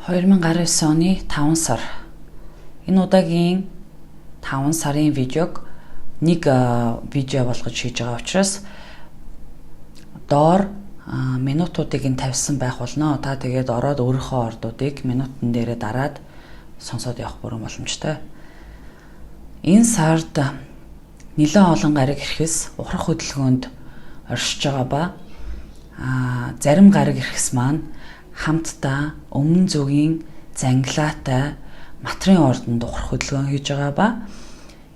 2019 оны 5 сар. Энэ удаагийн 5 сарын видеог нэг видео болгож хийж байгаа учраас доор минутуудыг нь тавьсан байх болно. Та тэгээд ороод өөрийнхөө ордуудыг минутан дээрээ дараад сонсоод явах бүрэн боломжтой. Энэ сард нэлээд олон гариг ирэхс ухрах хөдөлгөөнд оршиж байгаа ба зарим гариг ирэхс маань хамтдаа өмнө зүгийн зангилаатай материйн ордонд ухрах хөдөлгөөн хийж байгаа ба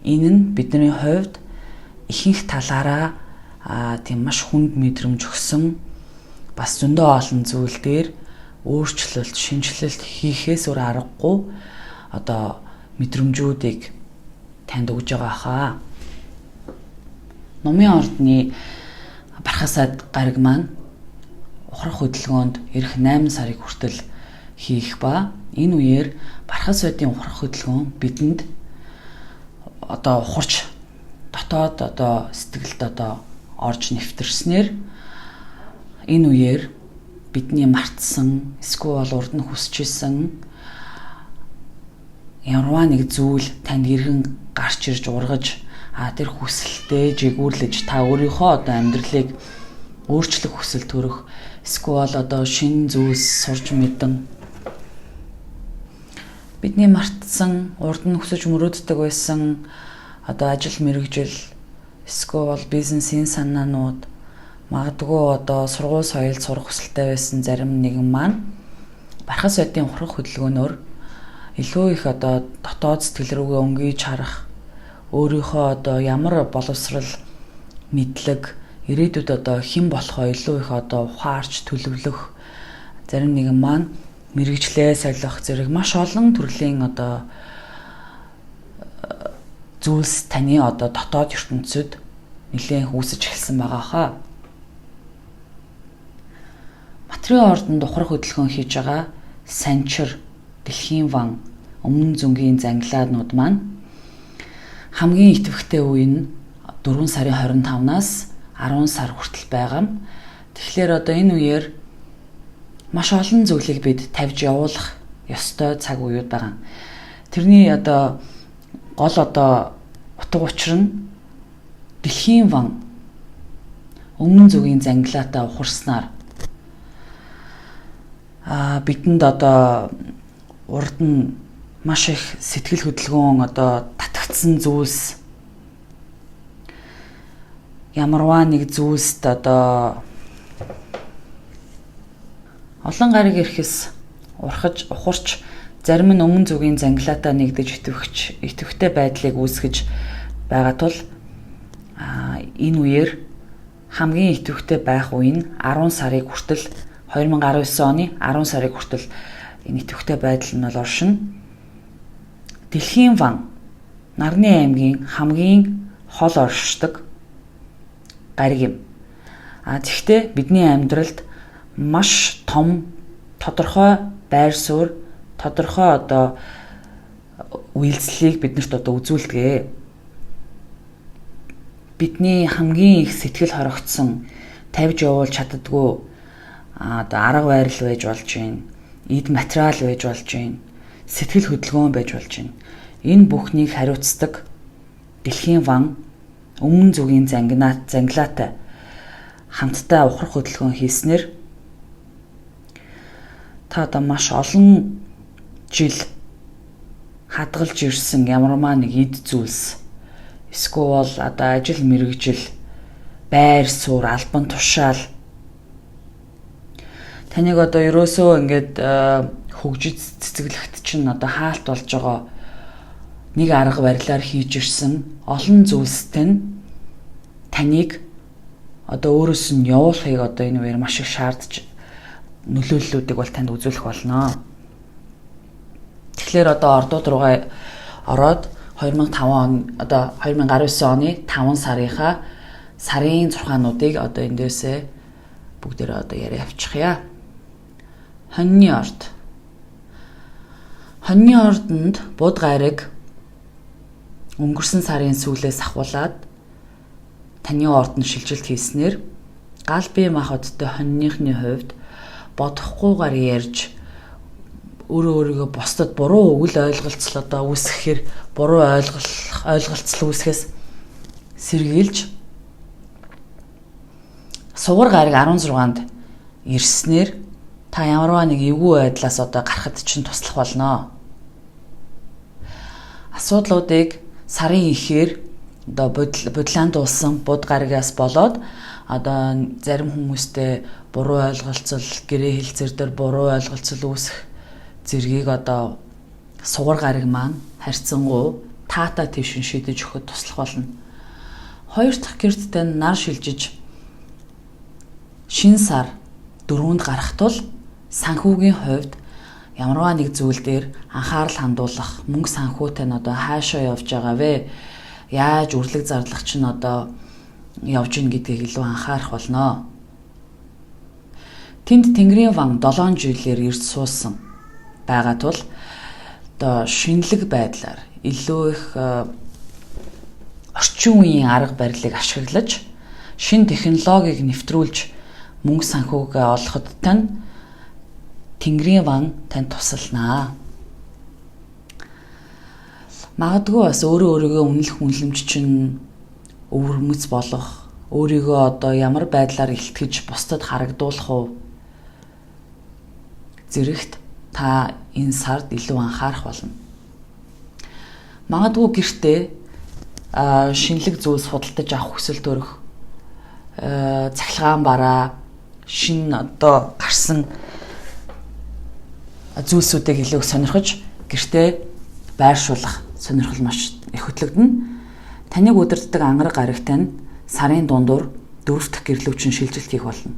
энэ нь бидний хувьд ихэнх талаараа тийм маш хүнд мэдрэмж өгсөн бас зөндөө олон зүйл дээр өөрчлөлт, шинжилэлт хийхээс өөр аргагүй мэдрэмжүүдийг танд өгж байгаа хаа. Номын ордны бархасаад гариг маань ухрах хөдөлгөөнд эх 8 сарыг хүртэл хийх ба энэ үеэр бархас байдын ухрах хөдөлгөөн бидэнд ухарч дотоод сэтгэлд орж нэвтэрснээр энэ үеэр бидний мартсан эсвэл урд нь хүсэж исэн ямарваа нэг зүйл танд иргэн гарч ирж ургаж тэр хүсэлтэд жигүүрлэж та өөрийнхөө амьдралыг өөрчлөх хүсэл төрөх эсвэл шинэ зүйлс сурч мэдэн бидний мартсан урд нь хүсэж мөрөөддөг байсан ажил мэргэжил эсвэл бизнесийн санаанууд магадгүй сургууль соёлд сурах хүсэлтэй байсан зарим нэгэн маань бархас байдын ухрах хөдөлгөөнөөр илүү их дотоод сэтгэл рүүгээ өнгөж харах өөрийнхөө ямар боловсрал мэдлэг ирээдүйд хэн болохоо илүү их ухаарч төлөвлөх зарим нэгэн маань мэрэгчлээ солих зэрэг маш олон төрлийн зүйлс таны дотоод ертөнцид нэлээд үүсэж эхэлсэн байгаа хаа. Материйн ордонд ухрах хөдөлгөөн хийж байгаа санчир, дэлхийн ван, өмнө зүгийн зангилаанууд маань хамгийн идэвхтэй үе нь 4 сарын 25-наас 10 сар хүртэл байгаа. Тэгэхээр энэ үеэр маш олон зүйлийг бид тавьж явуулах ёстой цаг үеуд байгаа. Тэрний гол утга учир нь дэлхийн ван өмнө зүгийн зангилаатай ухарснаар бидэнд урд нь маш их сэтгэл хөдөлгөөн татагдсан зүйлс ямарваа нэг зүйлсд олон гариг ирэхс ухарч зарим нь өмнө зүгийн зангилаатай нэгдэж идэвхтэй байдлыг үүсгэж байгаа тул энэ үеэр хамгийн идэвхтэй байх үе нь 10 сарыг хүртэл 2019 оны 10 сарыг хүртэл энэ идэвхтэй байдал нь оршино. Дэлхийн ван Нарны аймгийн хамгийн хол оршдог гариг юм. Тэгэхдээ бидний амьдралд маш том тодорхой байр суурь, тодорхой үйлслийг биднэрт үзүүлдэг. Бидний хамгийн их сэтгэл хорогдсон тавьж явуулж чаддгүй арга байрал байж болж байна. Эд материал байж болж байна. Сэтгэл хөдөлгөөн байж болж байна. Энэ бүхнийг хариуцдаг дэлхийн ван өмнө зүгийн зангилаатай хамтдаа ухрах хөдөлгөөн хийснээр та маш олон жил хадгалж ирсэн ямарваа нэг эд зүйлс эсвэл ажил мэргэжил байр суурь албан тушаал таныг ерөөсөө ингээд хөгжиж цэцэглэхт чинь хаалт болж байгаа нэг арга барилаар хийж ирсэн олон зүйлстэй нь таныг өөрөөс нь явуулахыг энэ үеэр маш их шаардж нөлөөллүүдийг бол танд үзүүлэх болно. Тэгэхээр ордууд руугаа ороод 2019 оны 5 сарынхаа сарын 6-нуудыг эндээсээ бүгдээрээ яриа авчихъя. Хоньны орд. Хоньны ордонд буд гариг өнгөрсөн сарын сүүлээс ахуулаад таны ордонд шилжилт хийснээр гал бие махбодтой хоньныхны хувьд бодохгүйгээр ярьж өөрөө өөрийгөө бусдад буруу үйл ойлголцол одоо үүсгэхээр буруу ойлголцол үүсгэхээс сэргийлж сугар гараг 16-нд ирснээр та ямарваа нэг эвгүй байдлаас одоо гарахад чинь туслах болно. Асуудлуудыг сарын ихээр одоо бодлаанд дуулсан буд гарагаас болоод одоо зарим хүмүүстэй буруу ойлголцол, гэрээ хэлцэр дээр буруу ойлголцол үүсэх зэргийг одоо сугар гараг маань харьцангуй таата твшин шийдэж өгөхөд туслах болно. Хоёр дахь гэрдтэй нар шилжиж шинэ сар 4-нд гарах тул санхүүгийн хувьд ямарваа нэг зүйл дээр анхаарал хандуулах, мөнгө санхүүтэй нь одоо хаашаа явж байгаа вэ? Яаж үрлэг зарлах чинь одоо явж ийн гэдгийг илүү анхаарах болно. Тэнд Тэнгэрийн ван 7 жилээр ирж суусан байгаа тул одоо шинэлэг байдлаар илүү их орчин үеийн арга барилыг ашиглаж шинэ технологиг нэвтрүүлж мөнгө санхүүгээ олоход тань Тэнгэрийн ван танд тусалнаа. Магадгүй бас өөрийгөө үнэлэх үнэлэмж чинь өвөрмөц болох, өөрийгөө одоо ямар байдлаар илтгэж бусдад харагдуулах уу зэрэгт та энэ сард илүү анхаарах болно. Магадгүй гэртээ шинэлэг зүйлс худалдаж авах хүсэл төрөх, цахилгаан бараа, шинэ одоо гарсан зүйлсүүдийг илүү сонирхож гэртээ байршуулах сонирхол маш их хөтлөгдөнө. Таныг удирддаг ангараг гарагтай нь сарын дундуур 4 дахь гэрлүүчин шилжилт хийх болно.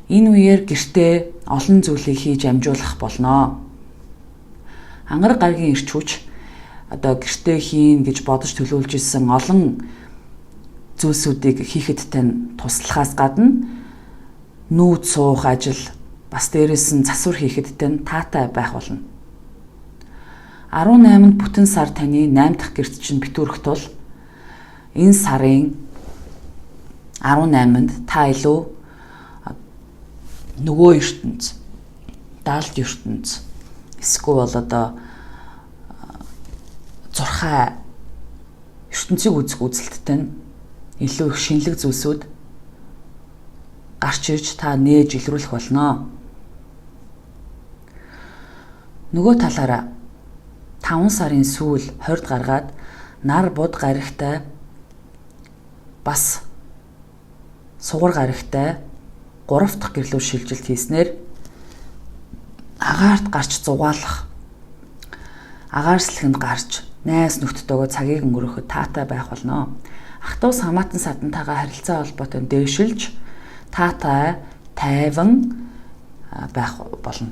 Энэ үеэр гэртээ олон зүйлийг хийж амжуулах болно. Ангараг гарагийн эрч хүч одоо гэртээ хийн гэж бодож төлөвлөж исэн олон зүйлсүүдийг хийхэд тань туслахаас гадна нүүд суух ажил бас дээрээс нь засвар хийхэд тань таатай байх болно. 18-нд бүтэн сар таны 8 дахь гэрт чинь битүүрэх тул энэ сарын 18-нд та илүү нөгөө ертөнц, даалт ертөнц эсвэл одоо зурхай ертөнцийг үзэх үзэлттэй нь илүү их шинэлэг зүйлсүүд гарч ирж та нээж илрүүлэх болно. Нөгөө талаараа 5 сарын сүүл 20-д гаргаад нар буд гарагтай бас сугар гарагтай 3 дахь гэрлүү шилжилт хийснээр агаарт гарч зугаалах, агаарслэхэнд гарч найз нөхдөдөө цагийг өнгөрөхөд таатай байх болно. Ах トゥ ус хамаатан садантайгаа харилцаа холбоотой дээшилж таатай, тайван байх болно.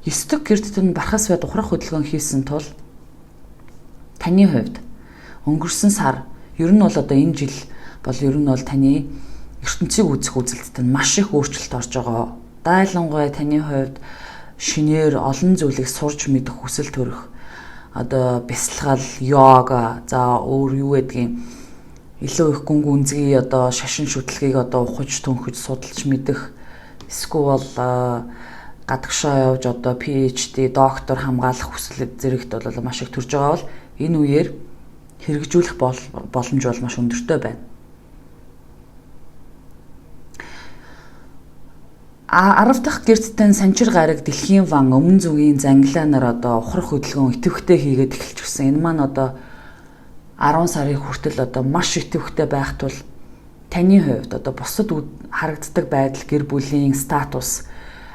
9 дахь гэрдтэй нь бархас бай ухрах хөдөлгөөн хийсэн тул таны хувьд өнгөрсөн сар ер нь бол одоо энэ жил бол ер нь бол таны ертөнцийг үзэх үзэлттэй маш их өөрчлөлт орж байгаа. Дайлангуй таны хувьд шинээр олон зүйлийг сурч мэдэх хүсэл төрөх одоо бясалгал, йога, за өөр юу гэдгийг илүү их гүн гүнзгий одоо шашин шүтлгийг одоо ухаж төнхөж судалж мэдэх эсвэл гадагшаа явж одоо PhD, доктор хамгаалах хүсэл зэрэгт бол маш их төрж байгаа бол энэ үеэр хэрэгжүүлэх боломж бол маш өндөртэй байна. 10 дахь гэрдтэй санчир гараг дэлхийн ван өмнө зүгийн зангилаанаар одоо ухрах хөдөлгөөн идэвхтэй хийгээд эхэлж гисэн. Энэ маань одоо 10 сарын хүртэл одоо маш идэвхтэй байх тул таны хувьд одоо бусад харагддаг байдал, гэр бүлийн статус,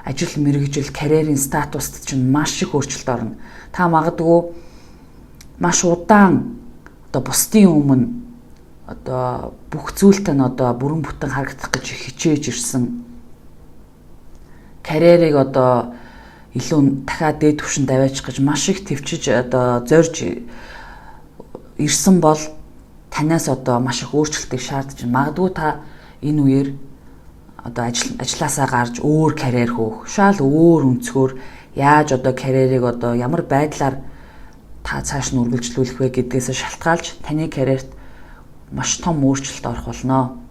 ажил мэргэжил, карьерийн статуст чинь маш их өөрчлөлт орно. Та магадгүй маш удаан одоо бусдын өмнө одоо бүх зүйлтэй нь одоо бүрэн бүтэн харагдах гэж хичээж ирсэн карьерийг одоо илүү дахиад дээд түвшинд аваачих гэж маш их төвчж одоо зорж ирсэн бол танаас одоо маш их өөрчлөлтийг шаардж байна. Магадгүй та энэ үеэр одоо ажилласаа гарч өөр карьер хөөх, шал өөр өнцгөр яаж одоо карьерийг одоо ямар байдлаар та цааш нь үргэлжлүүлэх вэ гэдгээс шалтгаалж таны карьерт маш том өөрчлөлт орох болно.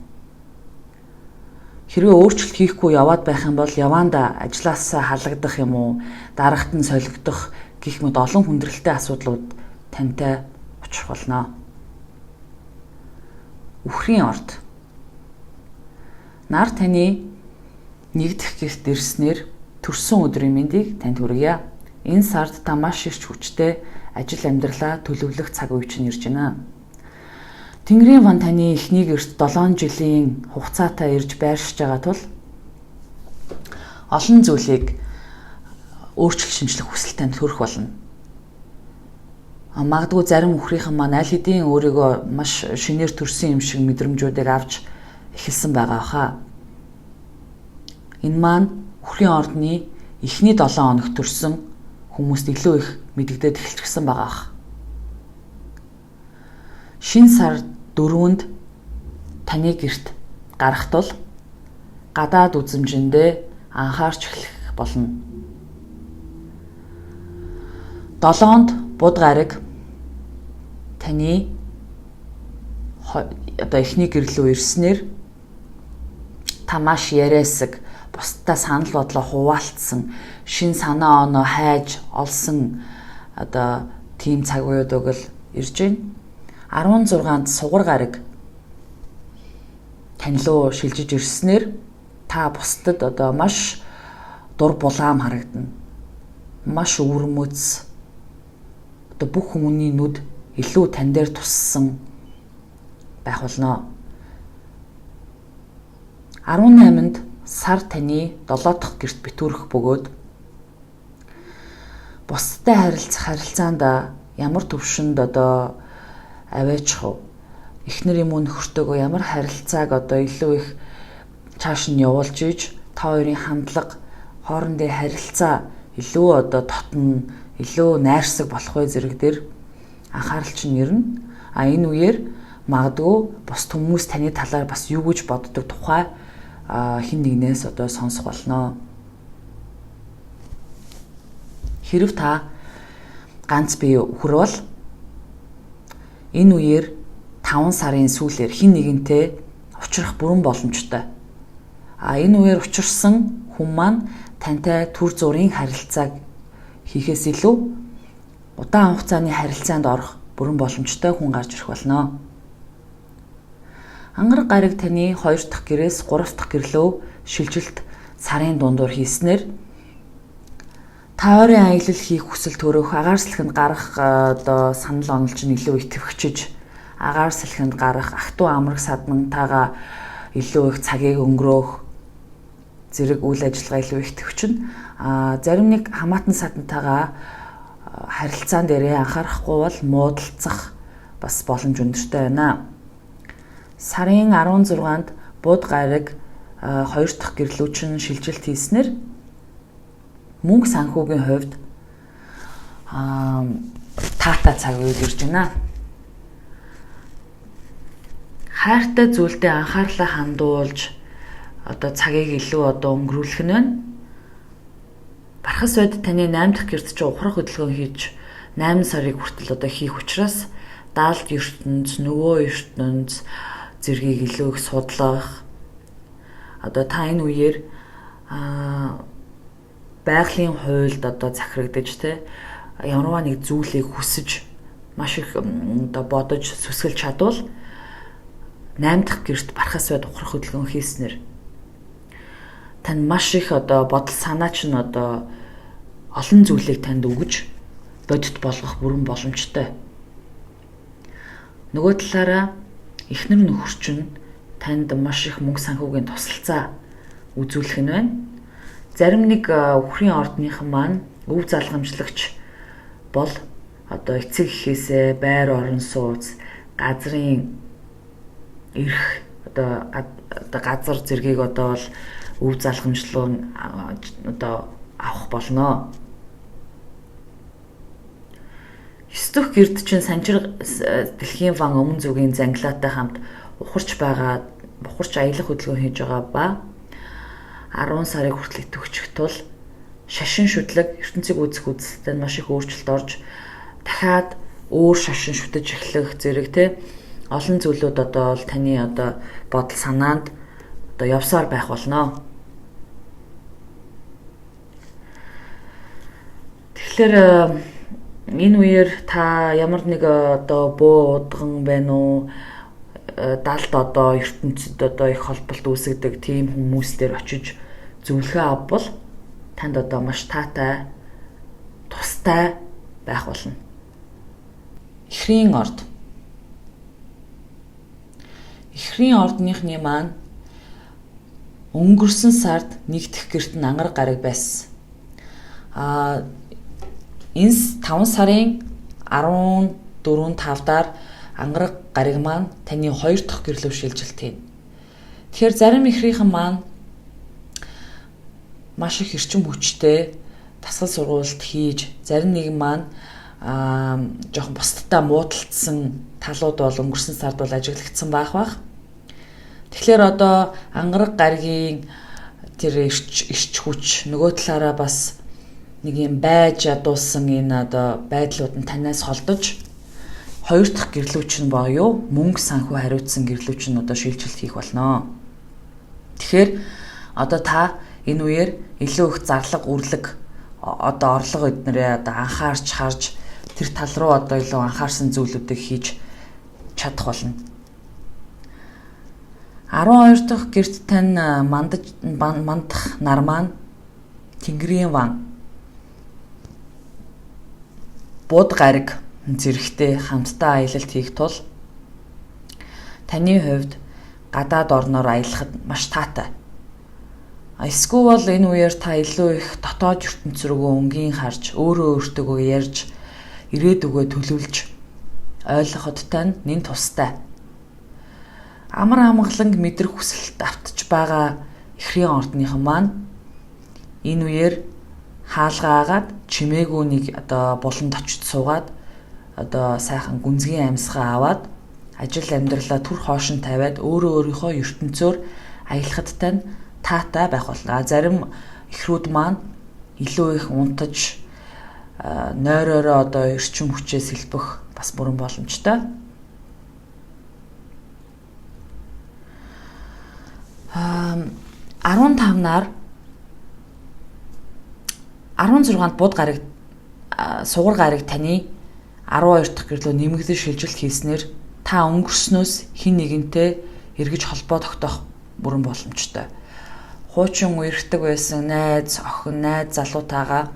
Хэрвээ өөрчлөлт хийхгүй яваад байх юм бол яваанда ажлаас халагдах юм уу, дарагт нь солигдох гэх мэт олон хүндрэлтэй асуудлууд тантай учрах болно. Үхрийн орд. Нар таны нэгдэх гэрт ирснээр төрсөн өдрийн мэндийг танд хүргье. Энэ сард та маш их хүчтэй ажил амьдралаа төлөвлөх цаг үе чинь ирж байна. Тэнгэрийн ван таны эхний гэрт 7 жилийн хугацаатай ирж байршиж байгаа тул олон зүйлийг өөрчлөх шинжлэх хүсэл танд төрөх болно. Магадгүй зарим үхрийнхэн маань аль хэдийн өөрийгөө маш шинээр төрсөн юм шиг мэдрэмжүүдийг авч эхэлсэн байгаа хаа. Энэ маань үхрийн ордны эхний 7 хоног төрсөн хүмүүст илүү их мэдэгдээд эхэлчихсэн байгаа ах. Шинэ сар 4-нд таны гэрт гарах тул гадаад үзмжиндээ анхаарч эхлэх болно. 7-нд буд гараг таны эхний гэрлөө ирснээр та маш яриасаг, бусдаа санал бодлоо хуваалцсан, шин санаа оноо хайж олсон тийм цаг үеудаг л ирж байна. 16-нд сугар гараг танилуу шилжиж ирснээр та бусдад маш дур булаам харагдана. Маш өвөрмөц бүх хүмүүний нүд илүү тань дээр туссан байх болно. 18-нд сар таны 7 дахь гэрт битүүрэх бөгөөд бусдтай харилцаанд ямар төвшөнд аваачих вэ? Эхнэр юм уу нөхөртөөгөө ямар харилцааг илүү их цааш нь явуулж иж та хоёрын хандлага, хоорондын харилцаа илүү дотно, илүү найрсаг болох вэ зэрэг дээр анхаарал чинь ирнэ. Энэ үеэр магадгүй бус хүмүүс таны талаар бас юу гэж боддог тухай хин нэгнээс сонсох болно. Хэрв та ганц бие үхэр бол энэ үеэр 5 сарын сүүлээр хин нэгэнтэй учрах бүрэн боломжтой. Энэ үеэр учирсан хүн маань тантай түр зургийн харилцааг хийхээс илүү удаан хугацааны харилцаанд орох бүрэн боломжтой хүн гарч ирэх болно. Ангараг гараг таны 2 дахь гэрээс 3 дахь гэрлөө шилжилт сарын дундуур хийснээр та ойрын аялал хийх хүсэл төрөх, агаар салхинд гарах санал онол чинь илүү их твэгчиж, агаар салхинд гарах, ахтуу амраг саднантайгаа илүү их цагийг өнгөрөөх зэрэг үйл ажиллагаа илүү их төвчнө. Зарим нэг хамаатан саднантайгаа харилцаан дээрээ анхаарахгүй бол муудалцах бас боломж өндөртэй байна. Сарын 16-нд буд гараг 2 дахь гэрлүүчин шилжилт хийснээр мөнгө санхүүгийн хувьд таатай цаг үе ирж байна. Хайртай зүйлдээ анхаарлаа хандуулж цагийг илүү өнгөрүүлэх нь байна. Бархас байд таны 8 дахь гэрт чи ухрах хөдөлгөөн хийж 8 сарыг хүртэл хийх учраас даалт ертөнц, нөгөө ертөнц зэргийг илүү их судлах. Та энэ үеэр байгалийн хуульд захирагдаж ямарваа нэг зүйлийг хүсэж маш их бодож сүсгэлж чадвал 8 дахь гэрт бархас байд ухрах хөдөлгөөн хийснээр тань маш их бодол санаа чинь олон зүйлийг танд өгж бодит болгох бүрэн боломжтой. Нөгөө талаараа эхнэр нөхөр чинь танд маш их мөнгө санхүүгийн тусалцаа үзүүлэх нь байна. Зарим нэг үхрийн ордныхан маань өв залгамжлагч бол эцэг эхээсээ байр орон сууц, газрын эрх газар зэргийг бол өв залгамжлан авах болно. 9 дахь гэрд чинь санчир дэлхийн ван өмнө зүгийн занглаатай хамт ухарч аялах хөдөлгөөн хийж байгаа ба 10 сарын хүртэл идэвхжих тул шашин шүтлэг ертөнцийг үүсэх үзэлтэд маш их өөрчлөлт орж дахиад өөр шашин шүтэж эхлэх зэрэг олон зүйлүүд бол таны бодол санаанд одоо явсаар байх болно. Тэгэхээр энэ үеэр та ямар нэг одоо бөө удган байна уу? Далд одоо ертөнцид одоо их холболт үүсгдэг тийм хүмүүстээр очиж зөвлөгөө авбал танд одоо маш таатай, тустай байх болно. Эхрийн орд. Эхрийн ордныхны маань өнгөрсөн сард нэгдэх гэрт нь ангараг гараг байсан. Энэ 5 сарын 14-5-даар ангараг гараг маань таны 2 дахь гэрлөв шилжилт хийн. Тэгэхээр зарим эхрийнхэн маань маш их эрчим хүчтэй дасгал сургуульд хийж, зарим нэг маань жоохон бусдтай муудалцсан талууд бол өнгөрсөн сард бол ажиглагдсан байх. Тэгэхээр одоо ангараг гарагийн тэр эрч хүч нөгөө талаараа бас нэг юм байж ядуулсан энэ одоо байдлууд нь танаас холдож 2 дахь гэрлүүч нь боёо мөнгө санхүү хариуцсан гэрлүүч нь одоо шилжилт хийх болно. Тэгэхээр одоо та энэ үеэр илүү их зарлага үрлэг одоо орлого эднэрээ одоо анхаарч харж тэр тал руу одоо илүү анхаарсан зүйлүүдийг хийж чадах болно. 12 дахь гэрт тань мандах нар маань Тэнгэрийн ван бод гараг зэрэгтэй хамтдаа аялалт хийх тул таны хувьд гадаад орноор аялахад маш таатай. Эсвэл энэ үеэр та илүү их дотоод ертөнц рүүгөө өнгийн харж, өөрөө өөртөөгөө ярьж, ирээдүгөө төлөвлөж ойлгоход тань нэн тустай. Амар амгаланг мэдрэх хүсэлт автж байгаа эхрийн ордныхан маань энэ үеэр хаалгаагаад чимээгүй нэг одоо буланд очиж суугаад одоо сайхан гүнзгий амьсгаа аваад ажил амьдралаа түр хоошин тавиад өөрийнхөө ертөнцөөр аялахад тань таатай байх болно. Зарим эхрүүд маань илүү их унтаж нойроороо одоо эрчим хүчээ сэлбэх бас бүрэн боломжтой. 15-наар 16-нд бод гараг сугар гараг таны 12 дахь гэрлөө нэмэгдэл шилжилт хийснээр та өнгөрснөөс хин нэгэнтэй эргэж холбоо тогтоох бүрэн боломжтой. Хуучин үерхдэг байсан найз, охин, найз залуутаагаа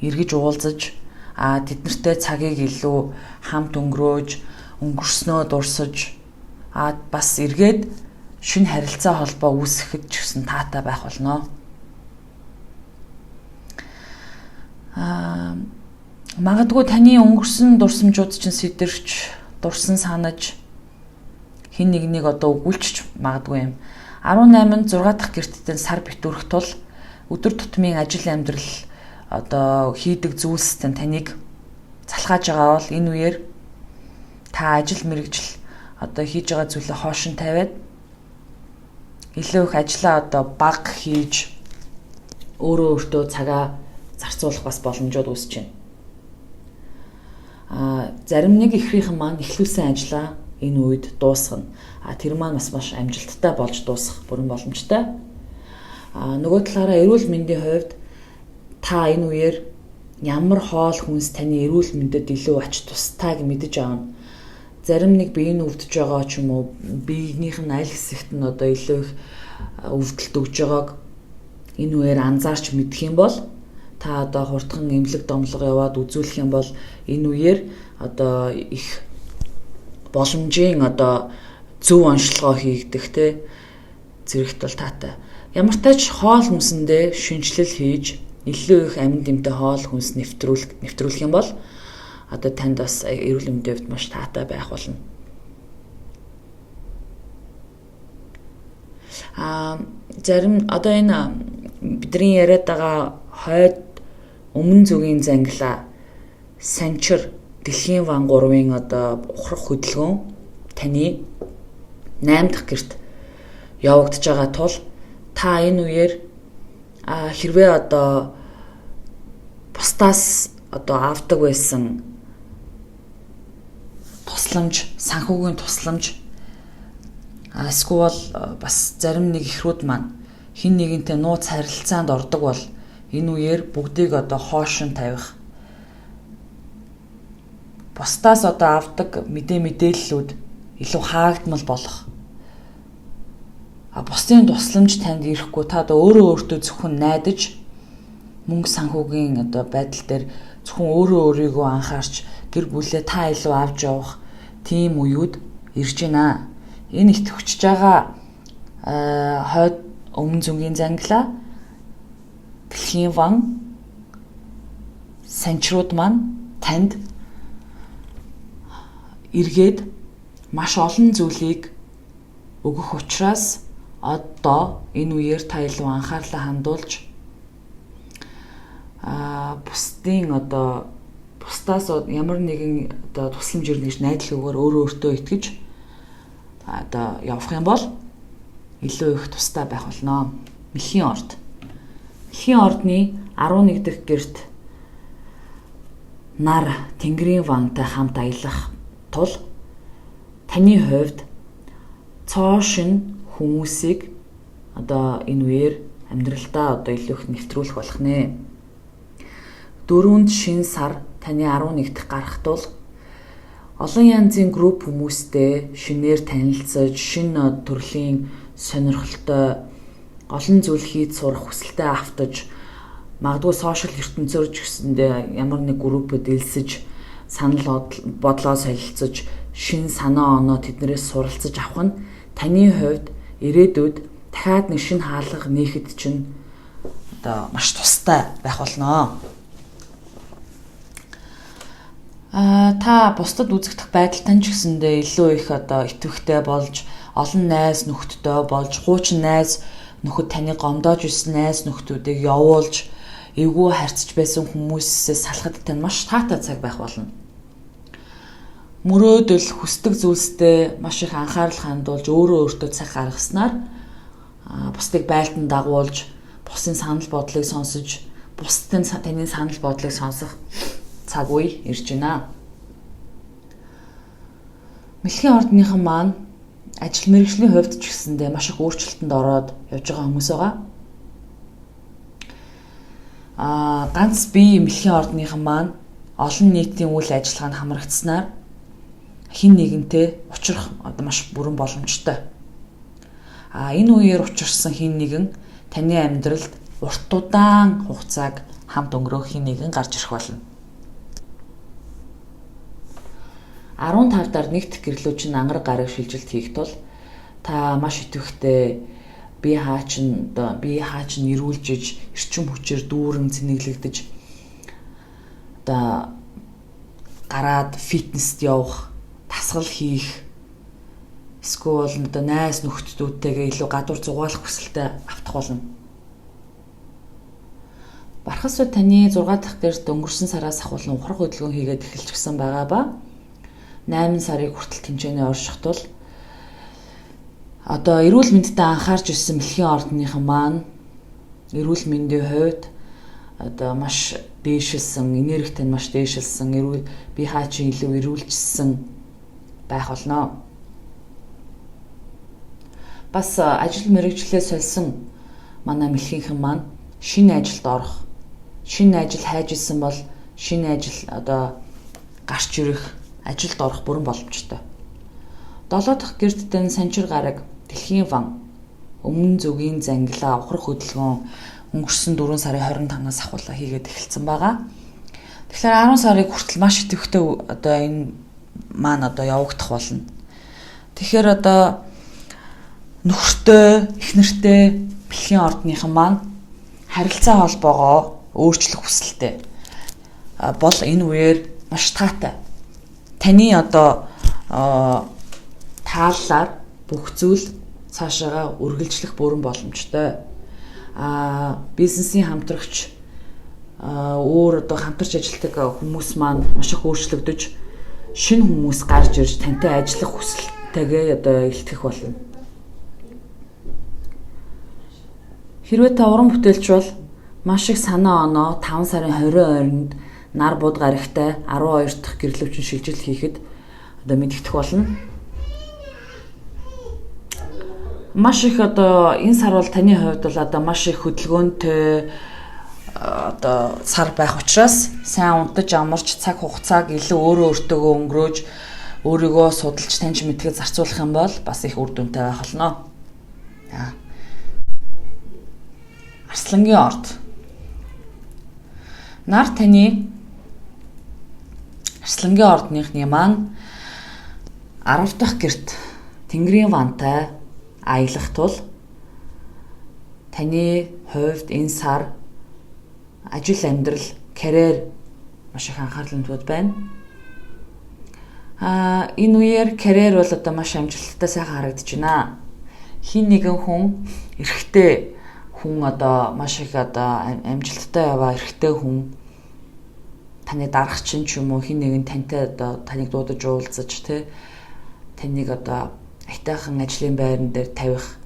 эргэж уулзаж тэднэртэй цагийг илүү хамт өнгөрөөж, өнгөрснөө дурсаж бас эргээд шинэ харилцаа холбоо үүсгэхэд ч гэсэн таатай байх болно. Магадгүй таны өнгөрсөн дурсамжууд чинь сэтэрч, дурсан санаж хин нэгнийг одоо өгүүлчих магадгүй юм. 18-нд 6 дахь гэрттэй сар битүүрэх тул өдөр тутмын ажил амьдрал одоо хийдэг зүйлстэй таныг залхааж байгаа бол энэ үеэр та ажил мэргэжил одоо хийж байгаа зүйлээ хоошин тавиад илүү их ажлаа одоо баг хийж өөртөө цагаа зарцуулах бас боломжууд үүсэж байна. Зарим нэг эхрийнхэн маань эхлүүлсэн ажлаа энэ үед дуусгана. Тэр маань бас маш амжилттай болж дуусах бүрэн боломжтой. Нөгөө талаараа эрүүл мэндийн хувьд та энэ үеэр ямар хоол хүнс таны эрүүл мэндэд илүү ач тустайг мэдэж авна. Зарим нэг бие нь өвдөж байгаа ч юм уу, биенийх нь аль хэсэгт нь одоо илүү их өвдөлт өгж байгааг энэ үеэр анзаарч мэдэх юм бол та одоо хурдхан эмнэлэг домлого яваад үзүүлэх юм бол энэ үеэр одоо их боломжийн одоо зөв онцлогоо хийгдэх те зэрэгт бол таатай. Ямар ч тач хоол хүнсэндээ шинжилэл хийж илүү их амин дэмтэй хоол хүнс нэвтрүүлэх юм бол одоо танд бас эрүүл мэндийн хувьд маш таатай байх болно. Зарим одоо энэ бидний яриад байгаа хойд өмнө зүгийн зангилаа санчир дэлхийн ван 3-ын одоо ухрах хөдөлгөөн таны 8 дахь гэрт явагдаж байгаа тул та энэ үеэр хэрвээ одоо бусдаас одоо авдаг байсан тусламж, санхүүгийн тусламж Эсвэл бас зарим нэг ихрүүд маань хин нэгэнтэй нууц харилцаанд ордог бол энэ үеэр бүгдийг одоо хоошин тавих, бусдаас одоо авдаг мэдээллүүд илүү хаагдмал болох. Бусдын тусламж танд ирэхгүй та одоо өөртөө зөвхөн найдаж мөнгө санхүүгийн одоо байдал дээр зөвхөн өөрийгөө анхаарч гэр бүлээ та илүү авч явах тийм үеуд ирж байна. Энэ итгэвчж байгаа хойд өмнө зүгийн зангилаа, дэлхийн ван, санчрууд маань танд эргээд маш олон зүйлийг өгөх учраас одоо энэ үеэр та илүү анхаарлаа хандуулж бусдаас ямар нэгэн одоо тусламж ирнэ гэж найдал өгөөр өөртөө итгэж одоо явах юм бол илүү их тустай байх болно. Мэлхийн орд. Мэлхийн ордны 11 дахь гэрт нар Тэнгэрийн вантай хамт аялах тул таны хувьд цоошин хүмүүсийг одоо энэ үеэр амьдралдаа одоо илүү их нэвтрүүлэх болох нэ. 4-нд шин сар таны 11 дахь гарах тул олон янзын групп хүмүүстэй шинээр танилцаж, шинэ төрлийн сонирхолтой олон зүйл хийж сурах хүсэлтэй автаж, магадгүй сошиал ертөнцөөр ч гэсэндээ ямар нэг группэд элсэж, санал бодлоо солилцож, шин санаа оноо тэднэрээс суралцаж авах нь таны хувьд ирээдүйд дахиад нэг шинэ хаалга нээхэд чинь одоо маш тустай байх болно. Та бусдад үзэгдэх байдалтай ч гэсэндээ илүү их одоо итгэвхтэй болж, олон найз нөхдөдөө болж, хуучин найз нөхөд таны гомдоож исэн найз нөхдүүдийг явуулж, эвгүй харьцаж байсан хүмүүсээс салахад тань маш таатай цаг байх болно. Мөрөөдөл, хүсдэг зүйлстэй маш их анхаарал хандуулж, өөртөө цаг гаргаснаар бусдыг байлдан дагуулж, бусдын санал бодлыг сонсож, бусдын таны санал бодлыг сонсох цаг үе ирж байна. Мэлхийн ордныхан маань ажил мэргэжлийн хувьд ч гэсэндээ маш их өөрчлөлтөнд ороод явж байгаа хүмүүс байгаа. Ганц бие мэлхийн ордныхан маань олон нийтийн үйл ажиллагаанд хамрагдсанаар хин нэгэнтэй учрах одоо маш бүрэн боломжтой. Энэ үеэр учирсан хин нэгэн таны амьдралд урт удаан хугацааг хамт өнгөрөөх хин нэгэн гарч ирэх болно. 15 дараа нэгт гэрлүү чинь ангараг гараг шилжилт хийх тул та маш идэвхтэй бие хаачин эрүүлжиж, эрчим хүчээр дүүрэн цэнэглэгдэж одоо гараад фитнест явах, дасгал хийх, эсвэл одоо найз нөхдөдүүдтэйгээ илүү гадуур зугаалах хүсэлтэй автах болно. Бархас үе таны 6 дахь гэрт өнгөрсөн сараас ахуулан ухрах хөдөлгөөн хийгээд эхэлж гисэн байгаа ба 8 сарыг хүртэл тэмцээний орших тул одоо эрүүл мэндэд анхаарч ирсэн мэлхийн ордныхан маань эрүүл мэндийн хувьд одоо маш дээшилсэн, энергитэй маш дээшилсэн, бие хаачин илүү эрүүлжсэн байх болно. Бас ажил мэргэжлээ сольсон манай мэлхийнхэн маань шинэ ажилд орох, шинэ ажил хайж исэн бол шинэ ажил одоо гарч ирэх, ажилд орох бүрэн боломжтой. 7 дахь гэрдтэй санчир гараг, дэлхийн ван, өмнө зүгийн зангилаа, ухрах хөдөлгөөн өнгөрсөн 4 сарын 25-наас ахуулаа хийгээд эхэлсэн байгаа. Тэгэхээр 10 сарыг хүртэл маш идэвхтэй одоо энэ маань одоо явагдах болно. Тэгэхээр одоо нөхөртэй, эхнэртэй мэлхийн ордныхан маань харилцаа холбоогоо өөрчлөх хүсэлтэй бол энэ үеэр маш таатай. Таны одоо тааллаар бүх зүйл цаашаага үргэлжлэх бүрэн боломжтой. Бизнесийн хамтрагч өөр одоо хамтарч ажилладаг хүмүүс маань маш их өөрчлөгдөж, шинэ хүмүүс гарч ирж тантай ажиллах хүсэлтэйгээ одоо илтгэх болно. Хэрвээ та уран бүтээлч бол маш их санаа оноо 5 сарын 20 ойронд нар бууд гарагтай 12 дахь гэрлүүчин шилжилт хийхэд одоо мэдэгдэх болно. маш их одоо энэ сар бол таны хувьд бол одоо маш их хөдөлгөөнтэй одоо сар байх учраас сайн унтаж амарч цаг хугацааг илүү өөрөө өөртөөгөө өнгөрөөж өөрийгөө судалж таньж мэдгээд зарцуулах юм бол бас их үр дүнтэй байх болно. Арслангийн орд. Нар таны Арслангийн ордныхны маань 10 дахь гэрт Тэнгэрийн вантай аялах тул таны хувьд энэ сар ажил амьдрал, карьер маш их анхаарлын төвд байна. Энэ үеэр карьер бол одоо маш амжилттай сайхан харагдаж байна. Хин нэгэн хүн эрэгтэй хүн одоо маш их одоо амжилттай яваа эрэгтэй хүн таны дарагч чинь ч юм уу хин нэгэн тантай одоо таныг дуудаж уулзаж таныг одоо айтайхан ажлын байран дээр тавих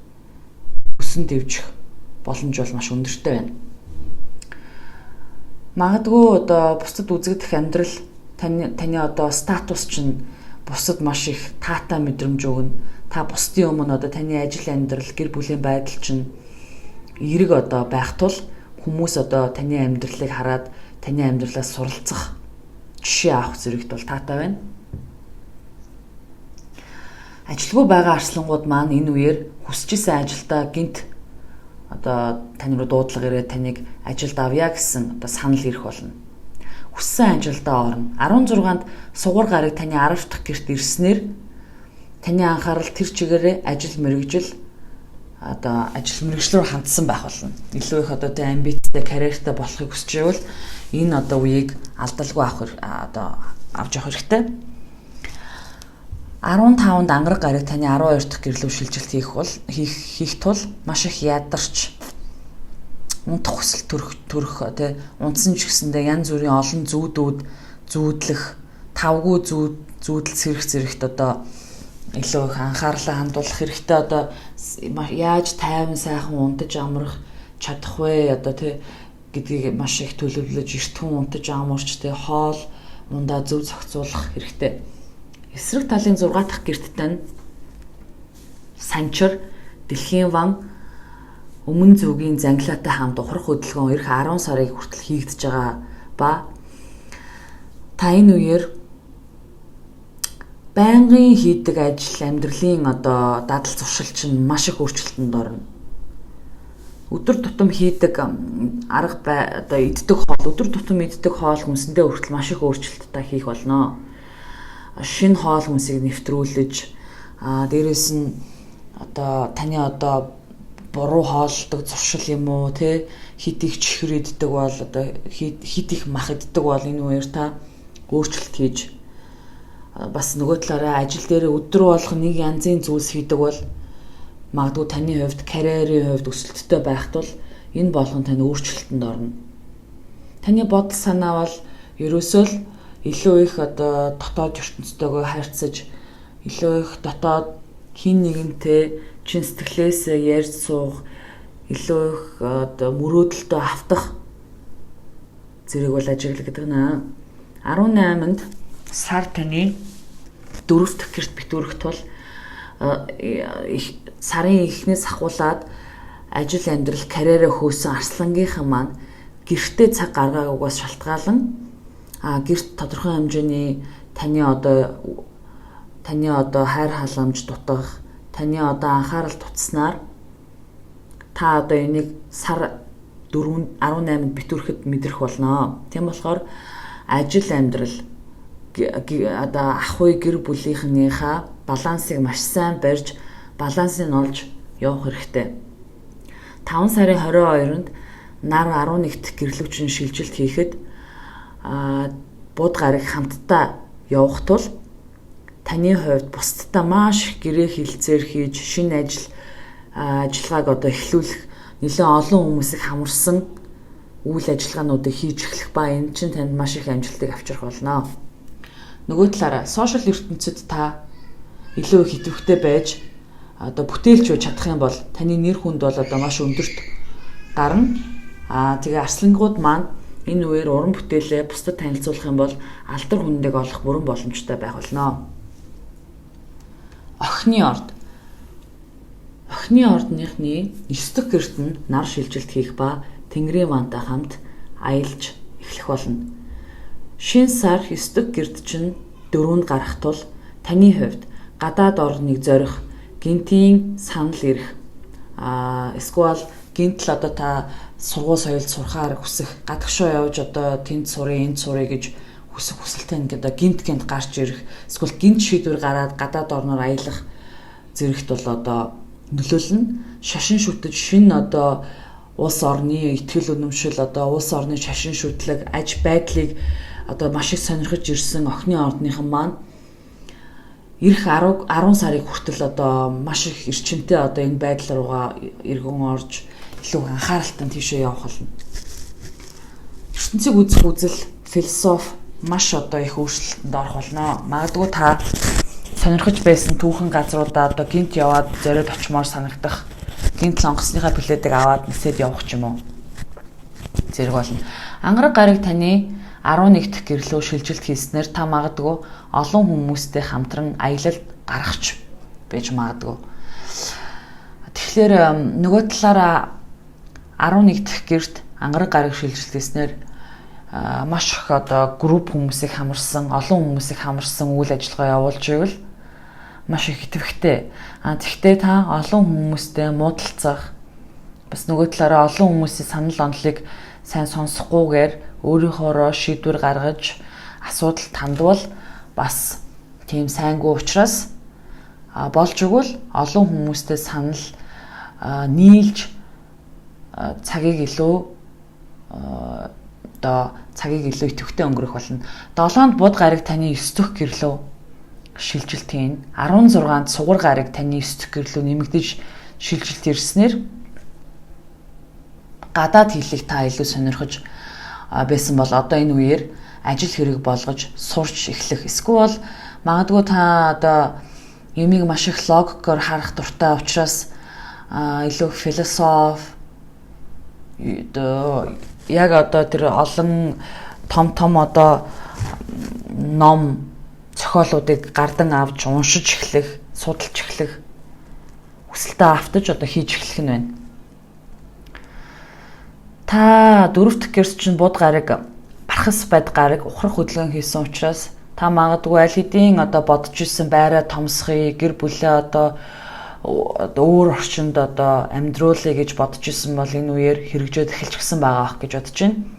өсөн дэвжих боломж бол маш өндөртэй байна. Магадгүй одоо бусдад үзэгдэх амьдрал таны одоо статус чинь бусдад маш их таатай мэдрэмж өгнө. Та бусдын өмнө одоо таны ажил амьдрал, гэр бүлийн байдал чинь эерэг одоо байх тул хүмүүс одоо таны амьдралыг хараад таны амьдралаас суралцах жишээ авах зэрэгт бол таатай байна. Ажилгүй байгаа арслангууд маань энэ үеэр хүсчихсэн ажилдаа гинт одоо тань руу дуудлага ирээд таныг ажилд авъя гэсэн одоо санал ирэх болно. Хүссэн ажилдаа орно. 16-нд сугар гарыг таны 10 дахь гэрт ирснээр таны анхаарал тэр чигээрээ ажил мэргэжил одоо ажил мэргэжлөөр хандсан байх болно. Илүү их одоо тэ амбицтай карьертай болохыг хүсэж байвал энэ одоо үеийг алдалгүй авах одоо авч явах хэрэгтэй. 15-нд ангараг гарыг таны 12 дахь гэрлөв шилжилт хийх тул маш их ядарч унтах хүсэл төрөх тий унтсан ч гэсэндээ янз бүрийн олон зүүдүүд зүүдлэх тавгүй зүүдэл зэрэгт одоо илүү их анхаарлаа хандуулах хэрэгтэй. Одоо яаж тайван сайхан унтаж амрах чадах вэ одоо тий гэдгийг маш их төлөвлөж эртхэн унтаж амарч тий хоол ундаа зөв зохицуулах хэрэгтэй. Эсрэг талын 6 дахь гэрттэй нь санчир, дэлхийн ван, өмнө зүгийн зангилаатай хамт ухрах хөдөлгөөн эх 10 сарыг хүртэл хийгдэж байгаа ба та энэ үеэр байнгын хийдэг ажил амьдралын одоо дадал зуршил чинь маш их өөрчлөлтөнд орно. Өдөр тутам хийдэг арга одоо иддэг хоол, өдөр тутам иддэг хоол хүнсэндээ хүртэл маш их өөрчлөлттэй хийх болно. Шинэ хоол хүнсийг нэвтрүүлж дээрээс нь одоо таны одоо буруу хооллдог зуршил юм уу те хит их чихэр иддэг бол одоо хит их мах иддэг бол энэ үеэр та өөрчлөлт хийж бас нөгөө талаараа ажил дээр өдөр болгон нэг янзын зүйлс хийдэг бол магадгүй таны хувьд карьерийн хувьд өсөлттэй байх тул энэ болгон таны өөрчлөлтөнд орно. Таны бодол санаа бол ерөөсөө л илүү их одоо дотоод ертөнцтэйгөө харьцаж илүү их дотоод хин нэгэнтэй чин сэтгэлээсээ ярьж суух илүү их одоо мөрөөдөлтөд автах зэрэг бол ажиглах гэдэг нэ. 18-нд сар таны 4 дахь гэрт битүүрэх тул сарын эхнээс ахуулаад ажил амьдрал карьераа хөөсөн арслангийнхан маань гэртээ цаг гаргаагүйгээс шалтгаалan гэрт тодорхой хэмжээний таны одоо хайр халамж дутгах, таны одоо анхаарал татснаар та одоо энийг сар 18-нд битүүрэхэд мэдрэх болно. Тийм болохоор ажил амьдрал одоо ах уу гэр бүлийнхнийхаа балансыг маш сайн барьж балансыг олж явах хэрэгтэй. 5 сарын 22-нд нар 11-т гэрлүүчин шилжилт хийхэд бууд гарыг хамтдаа явах тул таны хувьд бусдтай маш их гэрээ хилцээр хийж шинэ ажиллагааг одоо эхлүүлэх нэлээд олон хүмүүсийг хамарсан үйл ажиллагаануудыг хийж эхлэх ба энэ чинь танд маш их амжилтыг авчрах болно. Нөгөө талаараа сошиал ертөнцид та илүү их идэвхтэй байж одоо бүтээлч байж чадах юм бол таны нэр хүнд бол одоо маш өндөрт гарна. Тэгээ арслангууд маань энэ үеэр уран бүтээлээ бусдад танилцуулах юм бол алдар хүндээг олох бүрэн боломжтой байх болно. Охины орд. охины ордныхны 9 дахь гэрт нь нар шилжилт хийх ба Тэнгэрийн вантай хамт аялж эхлэх болно. Шинэ сар 9 дахь гэрт чинь 4-нд гарах тул таны хувьд гадаад орныг зорих гинтийн санал ирэх эсвэл гинтл одоо та сургууль соёлд сурахаар хүсэх гадагшаа явж одоо тэнд сурыг энд сурыг гэж хүсэх хүсэлтэй ингээд гинт гарч ирэх эсвэл гинт шийдвэр гараад гадаад орноор аялах зэрэгт бол одоо нөлөөлнө. Шашин шүтэж шинэ одоо улс орны ихтгэл үнэмшил одоо улс орны шашин шүтлэг аж байдлыг одоо маш их сонирхож ирсэн охины ордныхан маань ирэх 10 сарын хүртэл одоо маш их эрчимтэй одоо энэ байдал руугаа эргэн орж илүү анхааралтай тийшээ явах болно. ертөнцийг үзэх үзэл философи маш одоо их өөрчлөлтөнд орох болно. Магадгүй та сонирхож байсан түүхэн газруудаа одоо гинт яваад зориод очимоор санагдах, гинт сонгосныхаа билетийг аваад нисээд явах ч юм уу зэрэг болно. Ангараг гараг таны 11 дахь гэрлөө шилжилт хийснээр та магадгүй олон хүмүүстэй хамтран аялалд гарахч байж магадгүй. Тэгэхээр нөгөө талаараа 11 дахь гэрт ангараг гараг шилжилт хийснээр маш их одоо групп хүмүүсийг хамарсан, олон хүмүүсийг хамарсан үйл ажиллагаа явуулж ивэл маш их идэвхтэй. Тэгвэл та олон хүмүүстэй муудалцах, бас нөгөө талаараа олон хүмүүсийн санал онолыг сайн сонсохгүйгээр өөрийнхоороо шийдвэр гаргаж асуудал тандвал бас тийм сайнгүй учраас болж игэл олон хүмүүстэй санал нийлж цагийг илүү идэвхтэй өнгөрөх болно. 7-нд буд гараг таны 9 дахь гэрлөө шилжилт хийн. 16-нд сугар гараг таны 9 дахь гэрлөө нэмэгдэж шилжилт ирснээр гадаад хэлийг та илүү сонирхож байсан бол одоо энэ үеэр ажил хэрэг болгож сурч эхлэх. Эсвэл магадгүй та одоо юмыг маш их логикоор харах дуртай учраас илүү философи яг одоо тэр олон том одоо ном зохиолуудыг гардан авч уншиж эхлэх, судалж эхлэх хүсэлтэй автаж одоо хийж эхлэх нь байна. Та 4 дахь гэрс чинь буд гараг бархас бад гараг ухрах хөдөлгөөн хийсэн учраас та магадгүй аль хэдийн одоо бодож исэн байраа томсхий, гэр бүлээ одоо өөр орчинд одоо амьдруулъя гэж бодож исэн бол энэ үеэр хэрэгжээд эхэлж гисэн байгаа ах гэж бодож байна.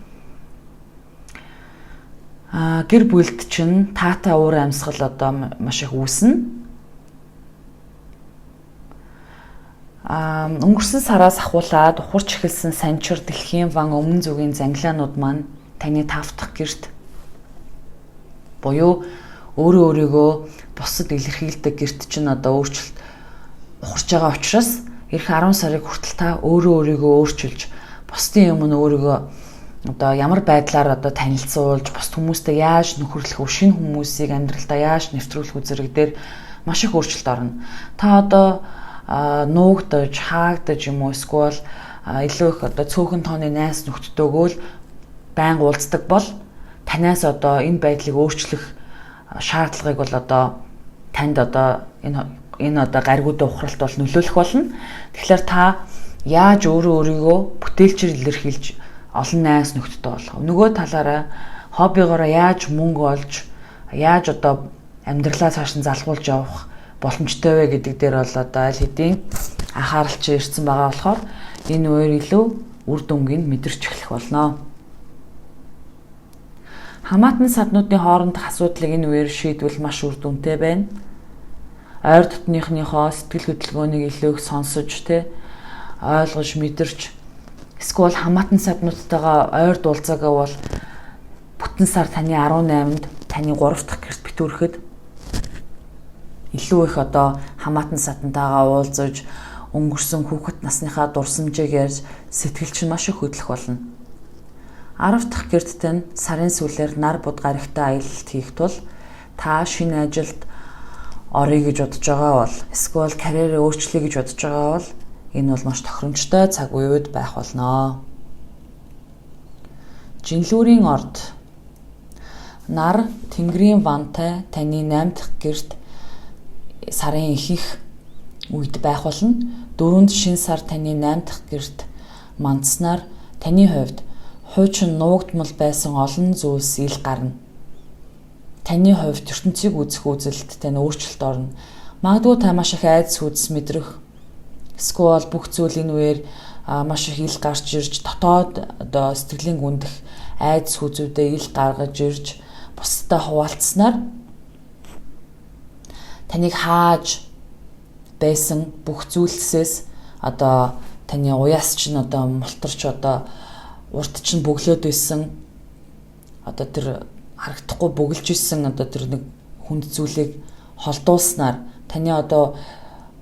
Гэр бүлд чинь таатай уур амьсгал одоо маш их үүснэ. Өнгөрсөн сараас ахуулаад ухарч эхэлсэн санчир дэлхийн ван өмнө зүгийн зангилаанууд маань таны 5 дахь гэрт буюу өөрийгөө бусад илэрхийлдэг гэрт чинь одоо өөрчлөлт ухарч байгаа учраас эх 10 сарыг хүртэл та өөрийгөө өөрчилж бусдын өмнө өөрийгөө одоо ямар байдлаар одоо танилцуулж бусд хүмүүстэй яаж нөхөрлөх вэ, шинэ хүмүүсийг амьдралдаа яаж нэвтрүүлэх үзэрэг дээр маш их өөрчлөлт орно. Та одоо нуугдаж, хаагдаж юм уу эсвэл илүү их одоо цөөхөн тооны найс нөхдөдөө л байнга уулздаг бол танаас одоо энэ байдлыг өөрчлөх шаардлагыг бол одоо танд одоо энэ одоо гаригуудаа ухралт бол нөлөөлөх болно. Тэгэхээр та яаж өөрийгөө бүтээлчээр илэрхийлж олон найс нөхдөд болох. Нөгөө талаараа хоббигоороо яаж мөнгө олж, яаж одоо амьдралаа цааш нь залгуулж явах боломжтой вэ гэдэг дээр бол одоо аль хэдийн анхааралч ирсэн байгаа болохоор энэ үеэр илүү үр дүнгийг мэдэрч эхлэх болно. Хамаатан саднуудын хоорондох асуудлыг энэ үеэр шийдвэл маш үр дүнтэй байна. Ойр дотныхныхоо сэтгэл хөдөлгөөнийг илүү их сонсож ойлгож мэдэрч эсвэл хамаатан саднуудтайгаа ойр дуулцаагаа бол бүтэн сар таны 18-нд таны 3 дахь гэрт битүүрэхэд илүү их одоо хамаатан садантайгаа уулзаж өнгөрсөн хүүхэд насныхаа дурсамжийг ярьж сэтгэл чинь маш их хөдлөх болно. 10 дахь гэрттэй нь сарын сүүлээр нар буд гарагтай аялалт хийх тул та шинэ ажилд орё гэж бодож байгаа бол эсвэл карьерээ өөрчлөе гэж бодож байгаа бол энэ бол маш тохиромжтой цаг үед байх болно. Жинлүүрийн орд нар Тэнгэрийн вантай таны 8 дахь гэрт сарын ихэнх үед байх болно. 4-нд шинэ сар таны 8 дахь гэрт мандснаар таны хувьд хуучин нуугдмал байсан олон зүйлс ил гарна. Таны хувьд ертөнцийг үзэх үзэлд тань өөрчлөлт орно. Магадгүй та маш их айдас хүчс мэдрэх эсвэл бүх зүйл энэ үеэр маш их ил гарч ирж дотоод одоо сэтгэлийн гүндэх айдас хүчүүдээ ил гаргаж ирж бусдад хуваалцснаар таныг хааж байсан бүх зүйлсээс одоо таны уяас чинь одоо мултарч одоо урд чинь бөглөөд байсан одоо тэр харагдахгүй бөглөж исэн одоо тэр нэг хүнд зүйлийг холдуулснаар таны одоо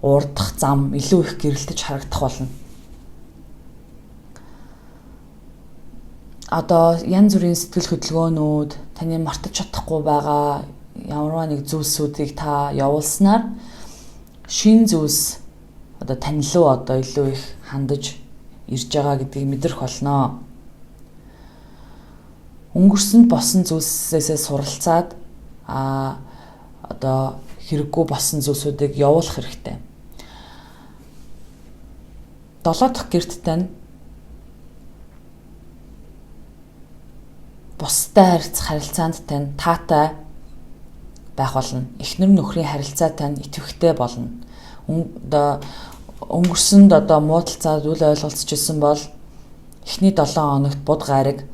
урдах зам илүү их гэрэлтэж харагдах болно. Одоо янз бүрийн сэтгэл хөдөлгөөнүүд таны мартаж чадахгүй байгаа ямарваа нэг зүйлсүүдийг та явуулснаар шин зүйлс одоо тань руу одоо илүү их хандаж ирж байгаа гэдгийг мэдрэх болно. Өнгөрсөнд болсон зүйлсээсээ суралцаад одоо хэрэггүй болсон зүйлсүүдийг явуулах хэрэгтэй. 7 дахь гэрт тань бусдад харилцаанд тань таатай байх болно. Эхнэр нөхрийн харилцаа тань идэвхтэй болно. Одоо өнгөрсөнд одоо муудалцаад үл ойлголцчихсан бол эхний 7 хоногт буд гариг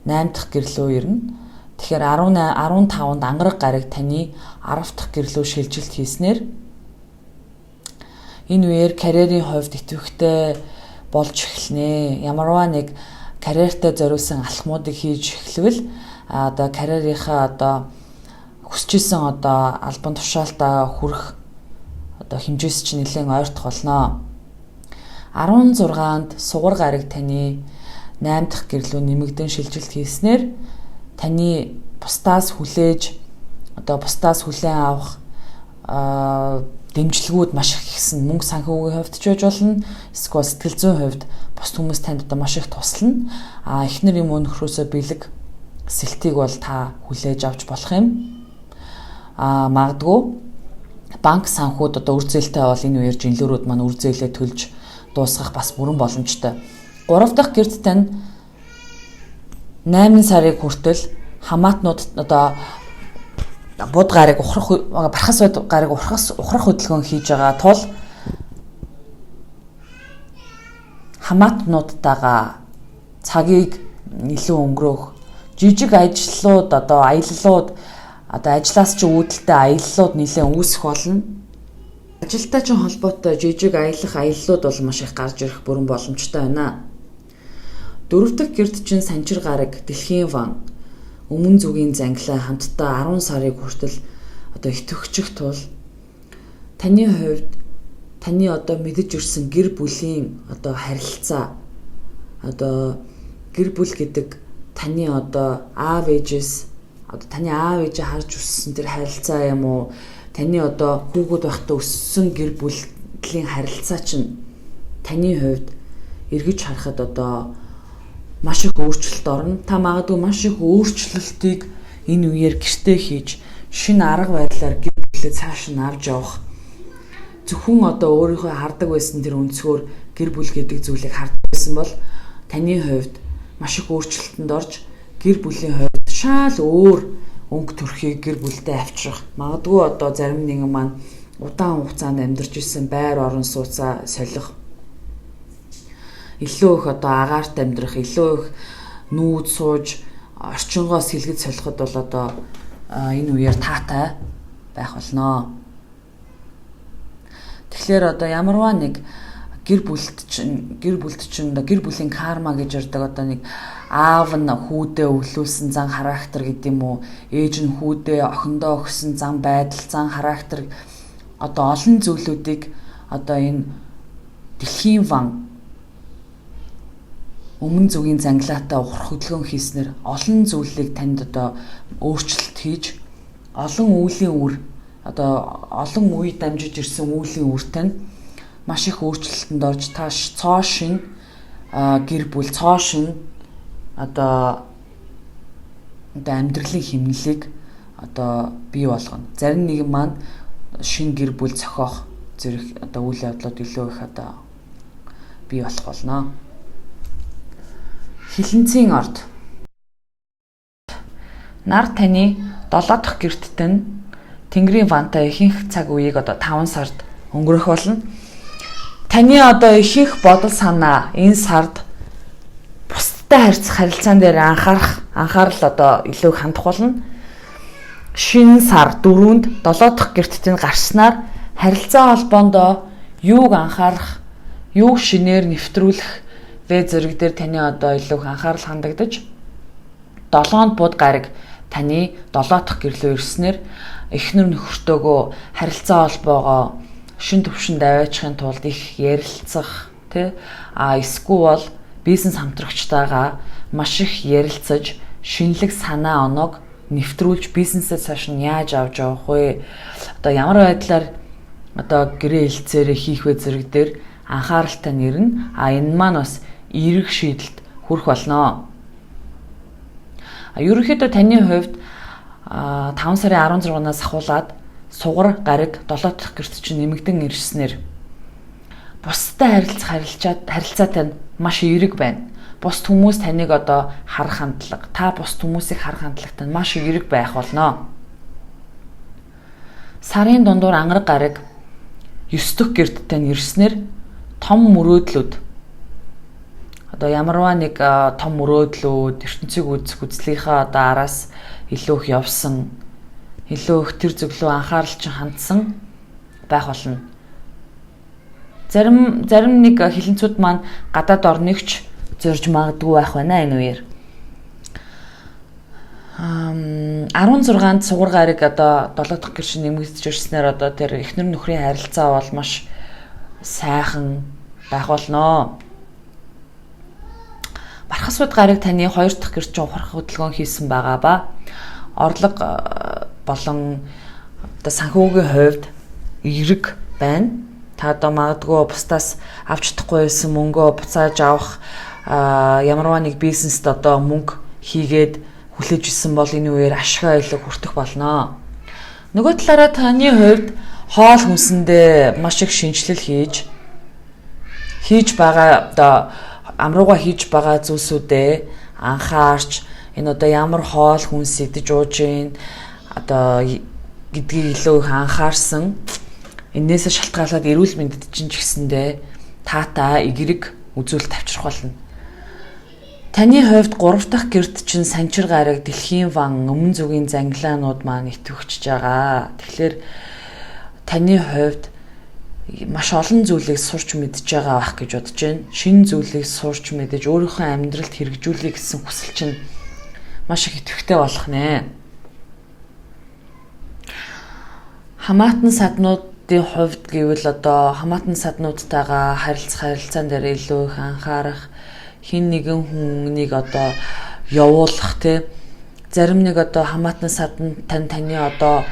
8 дахь гэрлөө ирнэ. Тэгэхээр 15-нд ангараг гариг таны 10 дахь гэрлөө шилжилт хийснээр энэ үеэр карьерийн хувьд идэвхтэй болж эхэлнэ. Ямарваа нэг карьертэй зориулсан алхмуудыг хийж эхлэвэл одоо карьерийнхаа одоо хүсчихсэн одоо албан тушаалтаа хүрэх одоо хэмжээс чинь нэлээд ойртох болно. 16-нд сугар гариг таны 8 дахь гэрлүү нэмэгдэн шилжилт хийснээр таны бусдаас хүлээн авах дэмжлэгүүд маш их ихсэн. Мөнгө санхүүгийн хувьд ч байж болно. Эсвэл сэтгэл зүйн хувьд бусд хүмүүс танд одоо маш их туслана. Эхнэр юм өнөхрөөсөө бэлэг сэлтийг бол та хүлээж авч болох юм. Магадгүй банк санхүүд одоо үр зээлтэй бол энэ үеэр жинлүүрүүд маань үр зээлээ төлж дуусгах бас бүрэн боломжтой. 3 дахь гэрт тань 8 сарын хүртэл хамаатнууд одоо буд гариг бархас гариг ухрах хөдөлгөөн хийж байгаа тул хамаатнуудтайгаа цагийг илүү өнгөрөөх жижиг ажлууд одоо аяллууд одоо ажлаас ч үүдэлтэй аяллууд нэлээд үүсэх болно. Ажилтай ч холбоотой жижиг аяллууд бол маш их гарч ирэх бүрэн боломжтой байна. 4 дахь гэрт чинь санчир гараг дэлхийн ван өмнө зүгийн зангилаа хамтдаа 10 сарыг хүртэл одоо итгэвчих тул таны хувьд таны одоо мэдэж ирсэн гэр бүлийн одоо харилцаа одоо гэр бүл гэдэг таны одоо аав ээжээс одоо таны аав ээжээ харж өссөн тэр харилцаа юм уу таны одоо хүүхэд байхдаа өссөн гэр бүлийн харилцаа чинь таны хувьд эргэж харахад одоо маш их өөрчлөлт орно. Та магадгүй маш их өөрчлөлтийг энэ үеэр гэртээ хийж шинэ арга барилаар гэр бүлээ цааш нь авч явах. Зөвхөн одоо өөрийнхөө хардаг байсан тэр өнцгөр гэр бүл гэдэг зүйлийг хардаг байсан бол таны хувьд маш их өөрчлөлтөнд орж гэр бүлийн хувьд шал өөр өнгө төрхийг гэр бүлдээ авчрах. Магадгүй одоо зарим нэгэн маань удаан хугацаанд амьдарч исэн байр орон сууцаа солих илүү их одоо агаарт амьдрах, илүү их нүүд сууж орчингоос хэлгэд солиход бол одоо энэ үеэр таатай байх болно. Тэгэхээр одоо ямарваа нэг гэр бүлд чинь гэр бүлийн карма гэж ярддаг одоо нэг аав нь хүүдээ өвлүүлсэн зан характер гэдэг юм уу, ээж нь хүүдээ охиндоо өгсөн зан байдал, зан характер одоо олон зүйлүүдийг одоо энэ дэлхийн ван өмнө зүгийн зангилаатай ухрах хөдөлгөөн хийснээр олон зүйлийг танд одоо өөрчлөлт хийж олон үеийн үр одоо олон үе дамжиж ирсэн үеийн үр тань маш их өөрчлөлтөнд орж тааш цоо шин гэр бүл цоо шин одоо амьдралын хэмнэлийг одоо бий болгоно. Зарим нэгэн маань шин гэр бүл зохиох зэрэг одоо үйл явдлууд илүү их одоо бий болох болно. Хилэнцгийн орд. Нар таны 7 дахь гэртт нь Тэнгэрийн вантай ихэнх цаг үеийг одоо 5 сард өнгөрөх болно. Таны одоо ихэнх бодол санаа энэ сард бусдад харьцах харилцаан дээр анхаарал одоо илүү хандах болно. Шинэ сар 4-нд 7 дахь гэртт нь гарснаар харилцаа холбоондоо юуг анхаарах, юуг шинээр нэвтрүүлэх вэ зэрэг дээр таны одоо илүү их анхаарал хандагдаж 7-нд буд гараг таны 7 дахь гэрлөө ирснээр эхнэр нөхөртөөгөө харилцаа холбоогоо шин төвшөнд аваачихын тулд их ярилцах эсвэл бизнес хамтрагчтайгаа маш их ярилцаж шинэлэг санаа оноог нэвтрүүлж бизнесээ цааш нь яаж авч явах вэ? Одоо ямар байдлаар одоо гэрээ хэлцээрээ хийх вэ зэрэг дээр анхааралтай нэрнэ. Энэ маань бас эерэг шийдэлд хүрэх болно. Ерөнхийдөө таны хувьд 5 сарын 16-наас ахуулаад сугар гараг 7 дахь гэрт чинь нэмэгдэн ирснээр бусдад харилцаатай нь маш эерэг байна. Бусд хүмүүс таныг одоо харах хандлага, та бусд хүмүүсийг харах хандлагатай нь маш эерэг байх болно. Сарын дундуур ангараг гараг 9 дахь гэрттэй нь ирснээр том мөрөөдлүүд одоо ямарваа нэг том мөрөөдлүүд ертөнцийг үзэх үзлийнхаа одоо араас илүү их явсан, илүү их тэр зөвлөө анхаарал чинь хандсан байх болно. Зарим нэг хилэнцүүд маань гадаад орногч зорж магадгүй байх байна энэ үеэр. 16-нд сугар гараг одоо 7 дахь гэр шиг нэмэгдэж ирснээр одоо тэр эхнэр нөхрийн харилцаа бол маш сайхан байх болно. Бархасууд гараг таны 2 дахь гэр чинь ухрах хөдөлгөөн хийсэн байгаа ба орлого болон одоо санхүүгийн хувьд эерэг байна. Та одоо магадгүй бусдаас авч чадахгүй байсан мөнгөө буцааж авах ямарваа нэг бизнест одоо мөнгө хийгээд хүлээж исэн бол энэ үеэр ашиг айлг хүртэх болно. Нөгөө талаараа таны хувьд хоол хүнсэндээ маш их шинжилэл хийж байгаа одоо амрууга хийж байгаа зүйлсүүдээ анхаарч энэ одоо ямар хоол хүнс идэж ууж гин одоо гэдгийг илүү их анхаарсан. Энээс шалтгаалаад эрүүл мэндэд чинь ч гэсэндээ таата эерэг үзүүлэлт авчрах болно. Таны хувьд 3 дахь гэрт чинь санчир гараг дэлхийн ван өмнө зүгийн зангилаанууд маань итвэгчж байгаа. Тэгэхээр таны хувьд маш олон зүйлийг сурч мэдж байгаа байх гэж бодож байна. Шинэ зүйлийг сурч мэдэж өөрийнхөө амьдралд хэрэгжүүлэх гэсэн хүсэл чинь маш их идэвхтэй болох нэ. Хамаатан саднуудын хувьд гэвэл одоо хамаатан саднуудтайгаа харилцаан дээр илүү их анхаарах, хин нэгэн хүнийг одоо явуулах зарим нэг одоо хамаатан садан таны одоо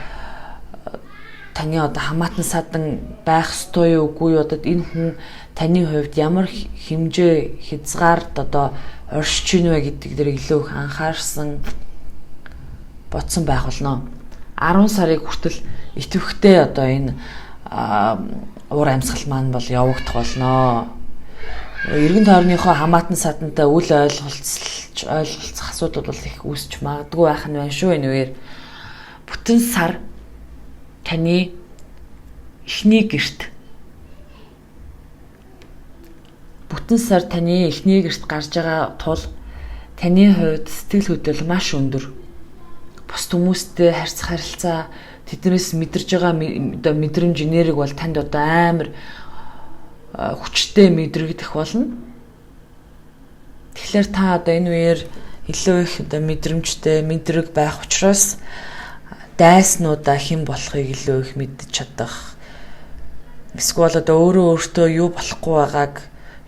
хамаатан садан байх ёстой юу үгүй юу одоо энэ хүн таны хувьд ямар хэмжээ хязгаард одоо оршиж ийн вэ гэдэг дээр илүү их анхаарсан бодсон байх болно. 10 сарыг хүртэл итэвхтэй одоо энэ уур амьсгал маань бол явагдах болно. Эргэн тойрныхоо хамаатан садантай үл ойлголцох асуудал бол их үүсч магадгүй байх нь байна шүү энэ үеэр. Бүтэн сар таны эхний гэрт гарч байгаа тул таны хувьд сэтгэл хөдлөл маш өндөр. Бус хүмүүстэй харилцаа тэднээс мэдэрж байгаа одоо мэдрэмж энерги бол танд одоо амар хүчтэй мэдрэгдэх болно. Тэгэхээр та одоо энэ үеэр илүү их одоо мэдрэмжтэй мэдрэг байх учраас дайснуудаа хэн болохыг илүү их мэдж чадах. Эсвэл одоо өөртөө юу болохгүй байгааг,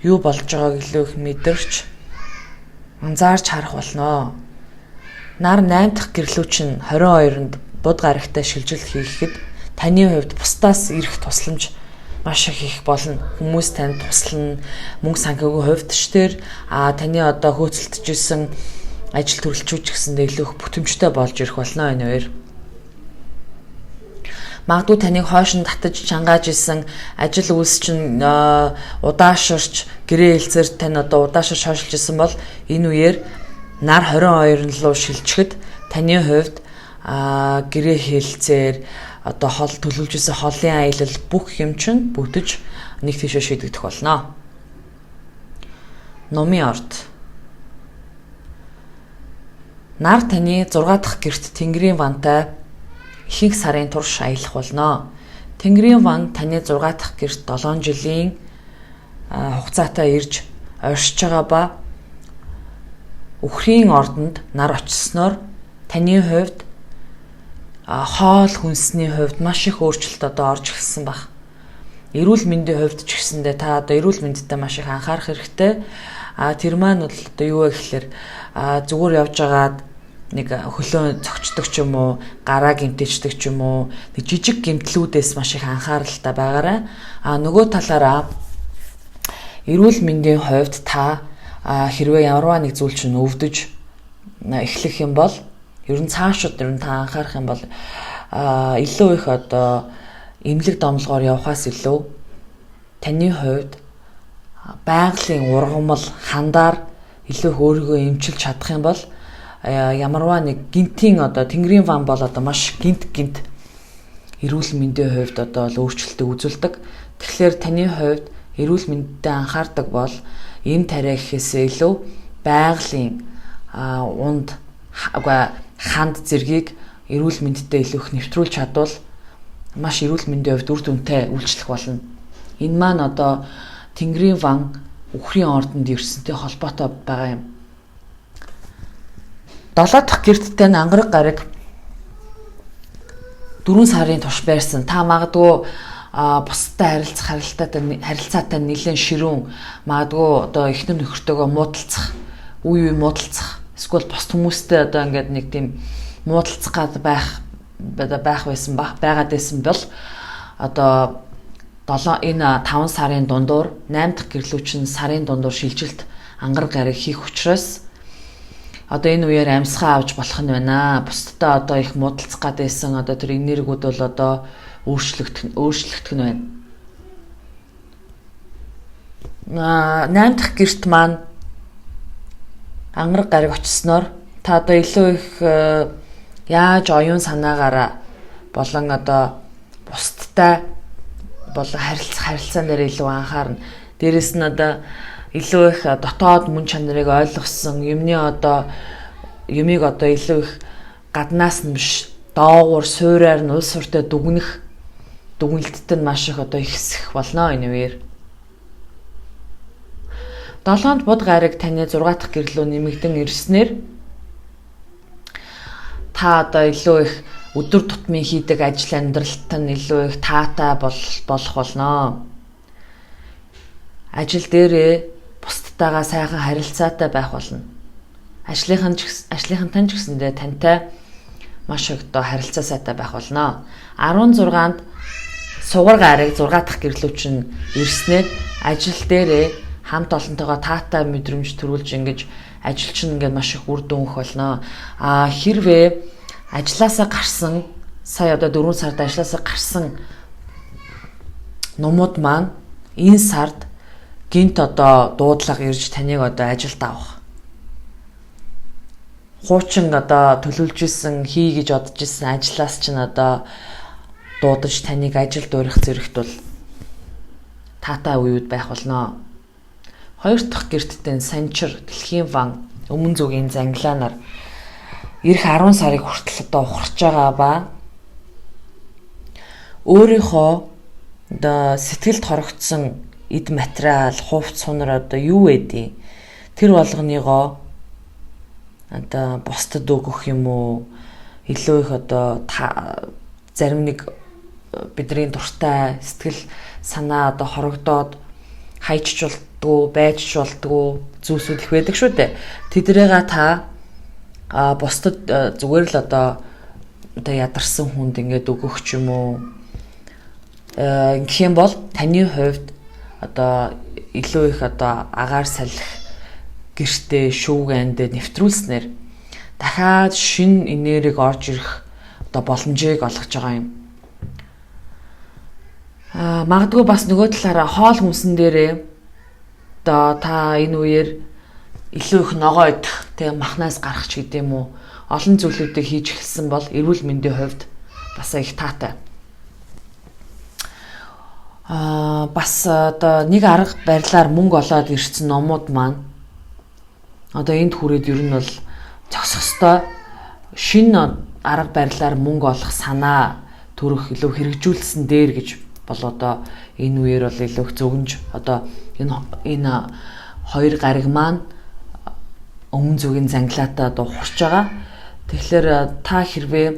юу болж байгааг илүү их мэдэрч анзаарч харах болно. Нар 8 дахь гэрлүү чинь 22-нд буд гарагтай шилжилт хийхэд таны хувьд бусдаас ирэх тусламж маш их болно. Хүмүүс танд туслана, мөнгө санхүүгийн хувьд ч таны одоо хөөцөлдөж исэн ажил төрөлчүүч гэсэндээ илүү их бүтэмжтэй болж ирэх болно энэ үеэр. Магадгүй таныг хойш нь татаж чангааж исэн ажил үйлс чинь удаашрч гэрээ хэлцээр тань одоо удаашрч хойшилж исэн бол энэ үеэр нар 22 руу шилжихэд таны хувьд гэрээ хэлцээр одоо хол төлөвлөж исэн холын аялал бүх юм чинь бүтэж нэг тийшээ шийдэгдэх болно. Номын орд. Нар таны 6 дахь гэрт Тэнгэрийн вантай ихэнх сарын турш аялах болно. Тэнгэрийн ван таны 6 дахь гэрт 7 жилийн хугацаатай ирж оршиж байгаа ба үхрийн ордонд нар очисноор таны хувьд хоол хүнсний хувьд маш их өөрчлөлт одоо орж ирсэн баг. Эрүүл мэндийн хувьд ч гэсэндээ та одоо эрүүл мэндэд маш их анхаарах хэрэгтэй. Тэр маань бол одоо юу вэ гэхээр зүгээр явж байгаад нэг хөлөө цогцдог ч юм уу, гараа гэмтээчдэг ч юм уу, нэг жижиг гэмтлүүдээс маш их анхааралтай байгаарай. Нөгөө талаараа эрүүл мэндийн хувьд та хэрвээ ямарваа нэг зүйл чинь өвдөж эхлэх юм бол ер нь цаашид ер нь та анхаарах юм бол илүү их одоо эмнэлэг домлогоор явахаас илүү таны хувьд байгалийн ургамал хандаар илүү их өөрийгөө эмчилж чадах юм бол ямарваа нэг гинтийн одоо Тэнгэрийн ван бол одоо маш гинт эрүүл мэндийн хувьд одоо өөрчлөлтийг үзүүлдэг. Тэгэхээр таны хувьд эрүүл мэндэд анхаардаг бол эм тариа гэхээсээ илүү байгалийн унд ханд зэргийг эрүүл мэндэд илүү их нэвтрүүлж чадвал маш эрүүл мэндийн хувьд үр дүнтэй үйлчлэх болно. Энэ маань одоо Тэнгэрийн ван үхрийн ордонд ирсэнтэй холбоотой байгаа юм. 7 дахь гэрттэй ангараг гараг 4 сарын турш байрсан. Та магадгүй бусдад харилцаатай нэлээд ширүүн магадгүй одоо эхнэр нөхөртөөгөө муудалцах, үе муудалцах, эсвэл бусд хүмүүстэй одоо ингээд нэг тийм муудалцах гад байгаад байсан бол одоо энэ 5 сарын дундуур 8 дахь гэрлүүчин сарын дундуур шилжилт ангараг гараг хийх учраас одоо энэ үеэр амьсгаа авч болох нь байна. Бусдаа одоо их муудалцах гад байсан одоо тэр энергиуд бол одоо өөрчлөгдөх нь байна. 8 дахь гэрт маань ангараг гараг очсноор та одоо илүү их яаж оюун санаагаараа болон одоо бусдтай харилцаан дээр илүү анхаарна. Дээрэс нь одоо илүү их дотоод мөн чанарыг ойлгосон юмыг одоо илүү их гаднаас нь биш доогуур суураар нь улс ортой дүгнэлттэй нь маш их одоо ихсэх болно энэ үеэр. 7-нд буд гараг таны 6 дахь гэрлүү нэмэгдэн ирснээр та одоо илүү их өдөр тутмын хийдэг ажил амьдралт нь илүү их таатай болох болно. Ажил дээрээ бусдтайгаа сайхан харилцаатай байх болно. Ажлынхантай ч гэсэндээ тантай маш их одоо харилцаа сайтай байх болно. 16-нд сугар гараг 6 дахь гэрлүүчин ирснээр ажил дээрээ хамт олонтойгоо таатай мэдрэмж төрүүлж ингэж ажил чинь ингээд маш их үр дүн өгөх болно. Хэрвээ ажлаасаа гарсан сая одоо 4 сард ажлаасаа гарсан номууд маань энэ сард гинт одоо дуудлага ирж таныг одоо ажилд авах. Хуучин одоо төлөвлөж исэн хий гэж бодож исэн ажлаас чинь одоо дуудаж таныг ажилд урих зэрэгт бол таатай үеуд байх болно. 2 дахь гэрттэй санчир дэлхийн ван өмнө зүгийн зангилаанаар ирэх 10 сарыг хүртэл одоо ухарч байгаа ба өөрийнхөө одоо сэтгэлд хорогдсон эд материал, хувц сунар одоо юу байдیں۔ Тэр болгоныгоо одоо бусдад өгөх юм уу? Илүү их одоо зарим нэг бидний дуртай сэтгэл санаа одоо хорогдоод хайчж болтгоо, байж болтгоо зүйлсүүд их байдаг шүү дээ. Тэдрээгээ та бусдад зүгээр л одоо ядарсан хүнд ингээд өгөх ч юм уу. Гэх юм бол таны хувьд одоо илүү их одоо агаар салхи гэртээ шүүгэнд нэвтрүүлснээр дахиад шинэ энерги орж ирэх одоо боломжийг олгож байгаа юм. Магадгүй бас нөгөө талаараа хоол хүнсэн дээрээ одоо та энэ үеэр илүү их ногоо идэх, тэгээ махнаас гарах ч гэдэм үү олон зүйлүүдийг хийж эхэлсэн бол эрүүл мэндийн хувьд бас их таатай. Бас одоо нэг арга барилаар мөнгө олоод ирсэн номууд маань одоо энд хүрээд ер нь бол зогсох ёстой. Шинэ арга барилаар мөнгө олох санаа төрөх илүү хэрэгжүүлсэн дээр гэж бол одоо энэ үеэр бол илүү их зөвгөнж одоо энэ хоёр гариг маань өмнө зүгийн занглаатаа одоо хурж байгаа. Тэгэхээр та хэрвээ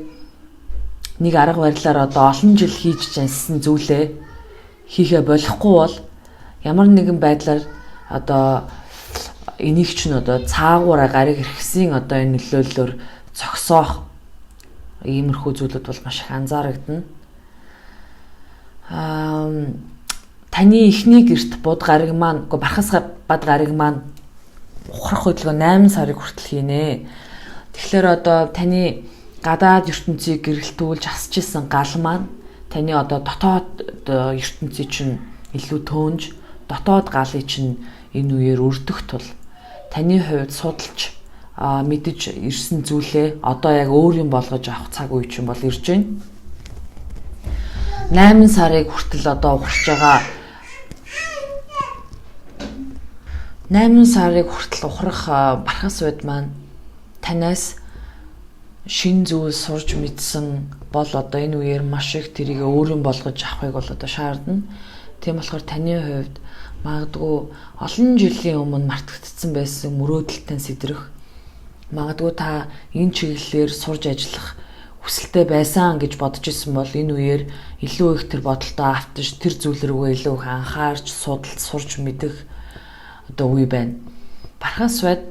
нэг арга барилаар одоо олон жил хийж жансан зүйлээ хийхэ болохгүй бол ямар нэгэн байдлаар одоо энийг ч н одоо цаагаараа гариг хэрэгсийн одоо энэ нөлөөллөөр зогсоох иймэрхүү зүйлүүд бол маш их анзаарагдана. Таны эхний гэрт бод гариг маань бархас бад гариг маань ухрах хөдөлгөөн 8 сарыг хүртэл хийнэ. Тэгэхээр одоо таны гадаад ертөнцийг гэрэлтүүлж асч исэн гал маань таны одоо дотоод ертөнцийн чинь илүү төөнж дотоод галыг чинь энэ үеэр өрдөх тул таны хувьд судалж мэдэж ирсэн зүйлээ одоо яг өөр юм болгож авах цаг үе чинь бол ирж байна. 8 сарыг хүртэл одоо ухарч байгаа 8 сарыг хүртэл ухрах бархас бод маань танаас шин зүйл сурж мэдсэн бол одоо энэ үеэр маш их тэрийг өөрийн болгож авахыг бол одоо шаардна. Тийм болохоор таны хувьд магадгүй олон жилийн өмнө мартагдсан байсан мөрөөдөлтөнд сэтрэх, магадгүй та энэ чиглэлээр сурж ажиллах хүсэлтэй байсан гэж бодож исэн бол энэ үеэр илүү их тэр бодолтой автаж тэр зүйл рүүгээ илүү их анхаарч судалж сурч мэдэх одоо үе байна. Бархас бод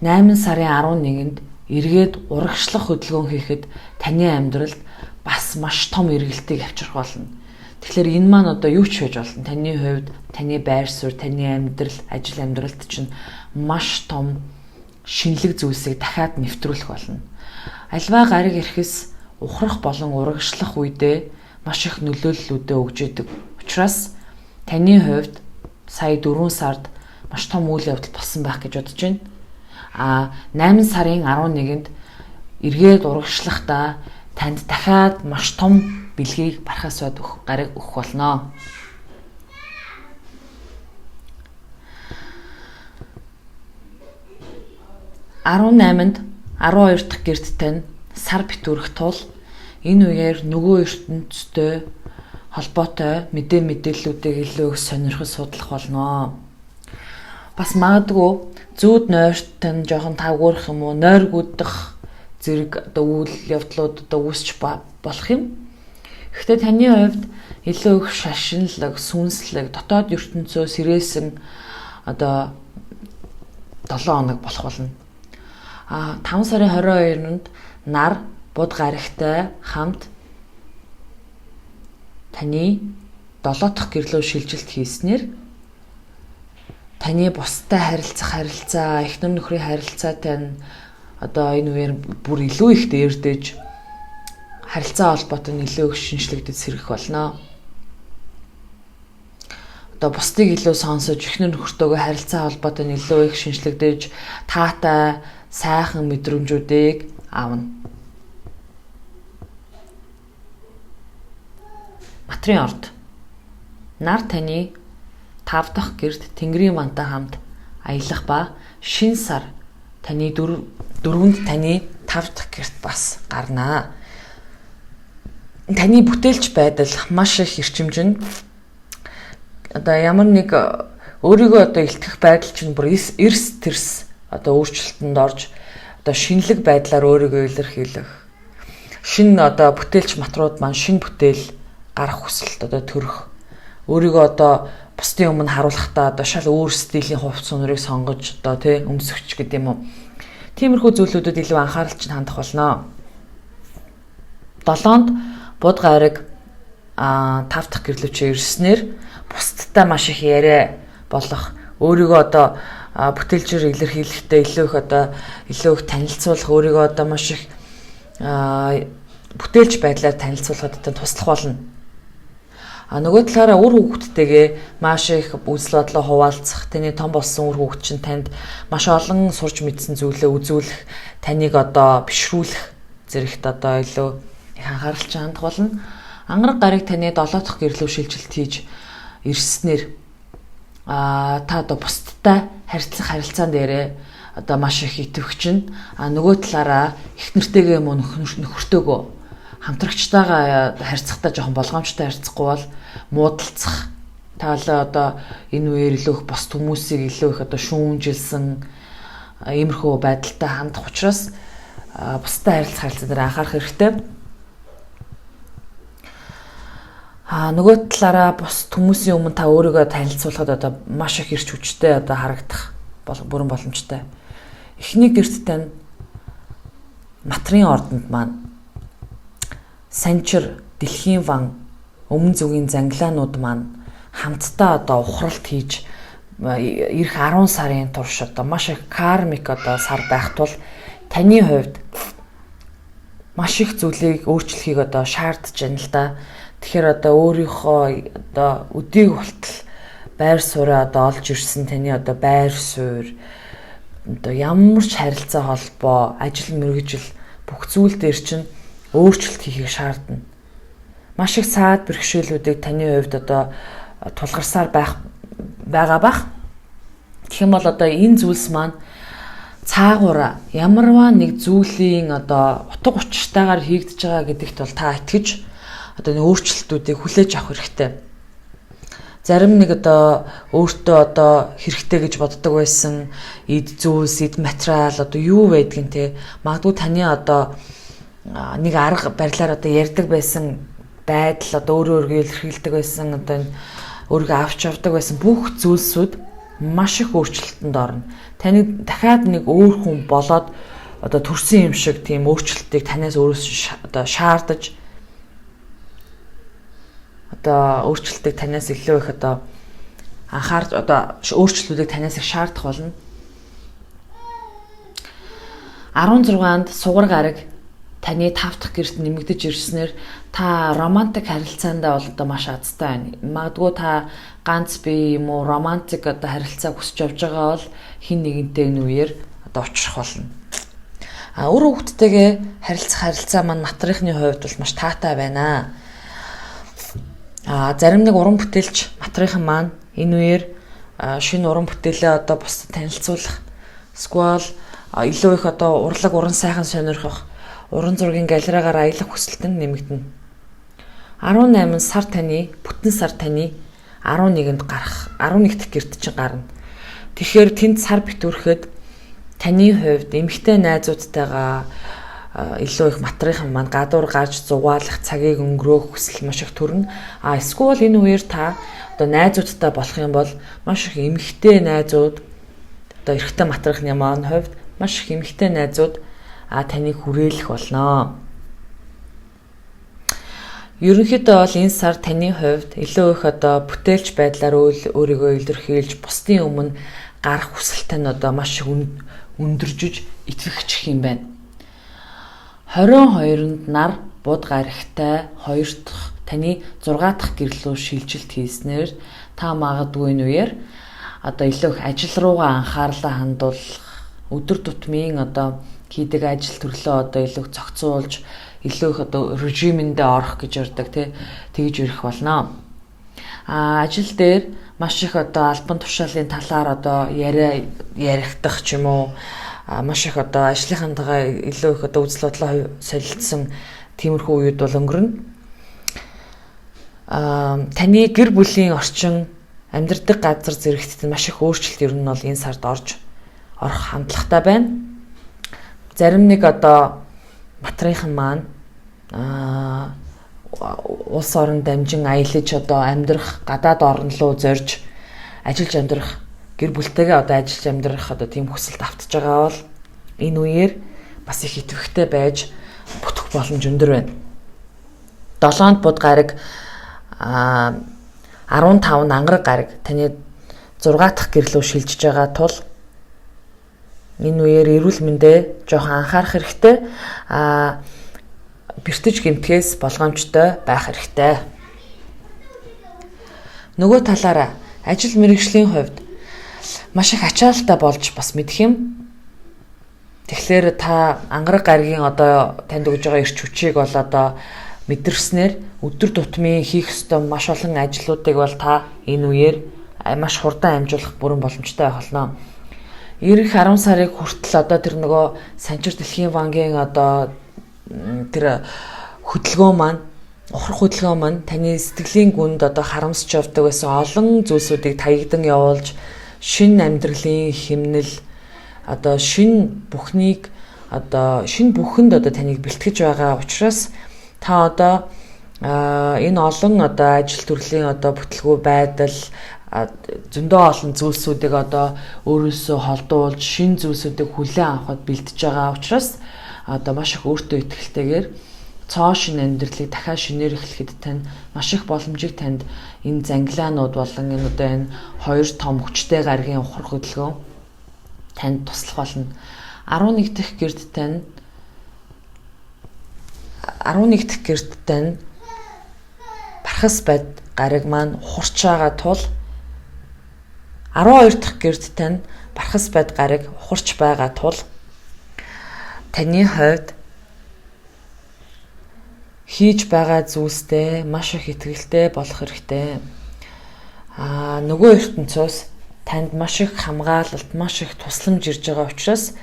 8 сарын 11-нд эргээд урагшлах хөдөлгөөн хийхэд таны амьдралд бас маш том эргэлтийг авчрах болно. Тэгэхээр энэ маань одоо юу ч хийж болно. Таны хувьд, таны байр суурь, таны амьдрал, ажил амьдралд чинь маш том шинэлэг зүйлсийг дахиад нэвтрүүлэх болно. Альва гариг ирэхээс ухрах болон урагшлах үедээ маш их нөлөөллүүдээ өгж идэг. Учираас таны хувьд сая 4 сард маш том үйл явдал болсон байх гэж бодож байна. 8 сарын 11-нд эргээд урагшлахдаа танд дахиад маш том бэлгийг бархас бод гариг өгөх болно. Арван 12 дахь гэрт тань сар битүүрэх тул энэ үеэр нөгөө ертөнцтэй холбоотой мэдээллүүдийг илүү их сонирхож судлах болно. Бас магадгүй зүүд нойрт тань жоохон тавгуурах юм уу, нойргуудах зэрэг одоо үйл явдлууд одоо үүсч болох юм. Гэхдээ таны хувьд илүү их шашинлаг, сүнслэг, дотоод ертөнцөөс ирээсэн одоо 7 хоног болох болно. 5 сарын 22-нд нар буд гаригтай хамт таны 7 дахь гэрлөө шилжилт хийснээр таны бусдад харилцаа, эхнэр нөхрийн харилцаа тань одоо энэ үеэр бүр илүү их дээрдэж харилцаа холбоотой илүү их шинжлэгдэж сэргэх болно. Одоо бусдыг илүү сонсож эхнэр нөхөртөөгөө харилцаа холбоотой илүү их шинжлэгдэж таатай сайхан мэдрэмжүүдийг авна. Матрийн орд. Нар таны 5 дахь гэрт Тэнгэрийн мантай хамт аялах ба шинэ сар таны 4-нд таны 5 дахь гэрт бас гарнаа. Таны бүтээлч байдал маш их эрчимжин. Одоо ямар нэг өөрийгөө одоо илтгэх байдал чинь бүр эрс тэрс одоо өөрчлөлтөнд орж одоо шинэлэг байдлаар өөрийгөө илэрхийлэх. Шинэ одоо бүтээлч матрууд маань шинэ бүтээл гарах хүсэлт одоо төрөх. Өөрийгөө одоо бусдын өмнө харуулахдаа одоо шал өөр стилийн хувцс өнөрийг сонгож одоо тий өмсөгч гэдэг юм уу. Тиймэрхүү зүйлүүдэд илүү анхаарал чинь хандах болно. 7-нд буд гариг 5 дахь гэрлүүчээ ирснээр бусдтай маш их яриа болох, өөрийгөө одоо бүтээлчээр илэрхийлэхдээ илүү их танилцуулах, өөрийгөө одоо маш их бүтээлч байдлаар танилцуулахад туслах болно. Нөгөө талаараа үр хүүхдтэйгээ маш их үзэл бодлоо хуваалцах, таны том болсон үр хүүхд чинь танд маш олон сурч мэдсэн зүйлээ үзүүлэх, таныг одоо бишрүүлэх зэрэгт одоо илүү их анхаарал хандах болно. Ангараг гарыг таны 7 дахь гэрлүү шилжилт хийж ирснээр та одоо бусдтай харилцаан дээрээ одоо маш их идэвхчин. Нөгөө талаараа их нэртэйгээ мөн нөхөртөөгөө хамтрагчтайгаа харьцахдаа жоохон болгоомжтой харьцахгүй бол муудалцах. Таалаа одоо энэ үеэр илүү их бос хүмүүсийг илүү их одоо шүүмжилсэн иймэрхүү байдалтай хандах учраас бусдад харилцах дээр анхаарах хэрэгтэй. Нөгөө талаараа бус хүмүүсийн өмнө та өөрийгөө танилцуулахад одоо маш их эрч хүчтэй одоо харагдах бүрэн боломжтой. Эхний гэрт тань матрын ордонд маань санчир, дэлхийн ван, өмнө зүгийн занглаанууд маань хамтдаа одоо ухралт хийж ирэх 10 сарын турш одоо маш их кармик одоо сар байх тул таны хувьд маш их зүйлийг өөрчлөхийг одоо шаардж байна л да. Тэгэхээр одоо өөрийнхөө одоо өдийг болтол байр сууриа одоо олж ирсэн таны одоо байр суурь одоо ямар ч харилцаа холбоо, ажил мэргэжил бүх зүйл дээр чинь өөрчлөлт хийхийг шаардна. Маш их саад бэрхшээлүүдийг таны хувьд одоо тулгарсаар байгаа бах. Тэгэх юм бол одоо энэ зүйлс маань цаагаараа ямарваа нэг зүйлийн одоо утга учиртайгаар хийгдэж байгаа гэдэгт бол та итгэж одоо нэг өөрчлөлтүүдийг хүлээж авах хэрэгтэй. Зарим нэг одоо өөртөө одоо хэрэгтэй гэж боддог байсан эд зүйлс, эд материал одоо юу байдгийг те магадгүй таны одоо нэг арга барилаар одоо ярьдаг байсан байдал одоо өөрийгөө илэрхийлдэг байсан одоо өөрийгөө авч явдаг байсан бүх зүйлсүүд маш их өөрчлөлтөнд орно. Таны дахиад нэг өөр хүн болоод одоо төрсөн юм шиг тийм өөрчлөлтийг танаас өөрөөс одоо шаардаж одоо өөрчлөлтийг танаас илүү их одоо анхаарч одоо өөрчлөлтүүдийг танаас их шаардах болно. 16-нд сугар гараг таны 5 дахь гэрт нэмэгдэж ирснээр та романтик харилцаандаа бол одоо маш азтай байна. Магадгүй та ганц бие юм уу романтик одоо харилцаа хүсэж явж байгаа бол хин нэгэнтэй энэ үеэр одоо очих болно. Үр хүүхдтэйгээ харилцаа маань матрихны хувьд бол маш таатай байна. Зарим нэг уран бүтээлч матрийнхан маань энэ үеэр шинэ уран бүтээлээ одоо бусдад танилцуулах, эсвэл илүү их одоо урлаг уран сайхан сонирхох уран зургийн галерейгаар аялах хүсэлтэнд нэмэгдэнэ. 18 сар таны, бүтэн сар таны 11-нд гарах, 11 дахь гэрт чинь гарна. Тэгэхээр тэнд сар битүүрэхэд таны хувьд эмэгтэй найзуудтайгаа илүү их матрийнхан маань гадуур гарч зугаалах цагийг өнгөрөөх хүсэл маш их төрнө. Эсвэл энэ үеэр та одоо найзуудтай болох юм бол маш их эмэгтэй найзууд одоо эрэгтэй матрийнхны маань хувьд маш их эмэгтэй найзууд таныг хүрээлэх болно. Ерөнхийдөө бол энэ сар таны хувьд илүү их одоо бүтээлч байдлаар өөрийгөө илэрхийлж бусдын өмнө гарах хүсэлтэй нь одоо маш өндөржиж итгэгчих юм байна. 22-нд нар буд гарагтай 2 дахь таны 6 дахь гэрлүү шилжилт хийснээр та магадгүй энэ үеэр одоо илүү их ажил руугаа анхаарлаа хандуулах, өдөр тутмын одоо хийдэг ажил төрлөө одоо илүү цогцуулж, илүү их одоо режимэндээ орох гэж ярддаг тэгж ирэх болно. Ажил дээр маш их одоо албан тушаалын талаар одоо ярихдах ч юм уу маш их одоо ажлынхантайгаа илүү их одоо үзэл бодлоо солилцсон тиймэрхүү үед бол өнгөрнө. Таны гэр бүлийн орчин, амьдардаг газар зэрэгт маш их өөрчлөлт ер нь бол энэ сард орох хандлагатай байна. Зарим нэг одоо матрийнхан маань улс орон дамжин аялаж одоо амьдрах, гадаад орн руу зорж ажиллаж амьдрах, гэр бүлтэйгээ одоо ажиллаж амьдрах одоо тийм хүсэлт автаж байгаа бол энэ үеэр бас их идэвхтэй байж бүтэх боломж өндөр байна. 7-нд буд гараг 15 ангараг гараг таны 6 дахь гэрлүү шилжиж байгаа тул энэ үеэр эрүүл мэндэ жоохон анхаарах хэрэгтэй. Бэртэж гэмтгээс болгоомжтой байх хэрэгтэй. Нөгөө талаараа ажил мэргэжлийн хувьд маш их ачаалттай болж бас мэдэх юм. Тэгэхээр та ангараг гаргийн одоо танд өгж байгаа эрч хүчийг бол одоо мэдэрснээр өдөр тутмын хийх ёстой маш олон ажлуудыг бол та энэ үеэр маш хурдан амжуулах бүрэн боломжтой байх болно. Ирэх 10 сарыг хүртэл одоо тэр нөгөө Санчир дэлхийн банкын одоо тэр хөдөлгөөн маань ухрах хөдөлгөөн маань таны сэтгэлийн гүнд одоо харамсч явдаг байсан олон зүйлсүүдийг таягдан явуулж шинэ амьдралын хэмнэл одоо шинэ бүхнийг одоо шинэ бүхэнд одоо таныг бэлтгэж байгаа учраас та одоо энэ олон одоо ажил төрлийн одоо бүтлгүү байдал зөндөө олон зүйлсүүдийг одоо өөрөөсөө холдуулж шинэ зүйлсүүдийг хүлээн авахд бэлдэж байгаа учраас одоо маш их өөртөө итгэлтэйгээр цоо шинэ амьдралыг дахиад шинээр эхлэхэд тань маш их боломжийг танд энэ зангилаанууд болон энэ одоо энэ хоёр том хүчтэй гаргийн ухрах хөдөлгөөн танд туслах болно. 11 дахь гэрд тань бархас байд гариг маань ухарч байгаа тул 12 дахь гэрд тань бархас байд гариг ухарч байгаа тул таны хувьд хийж байгаа зүйлстэй маш их итгэлтэй болох хэрэгтэй. Нөгөө ертөнцөөс танд маш их хамгаалалт, маш их тусламж ирж байгаа учраас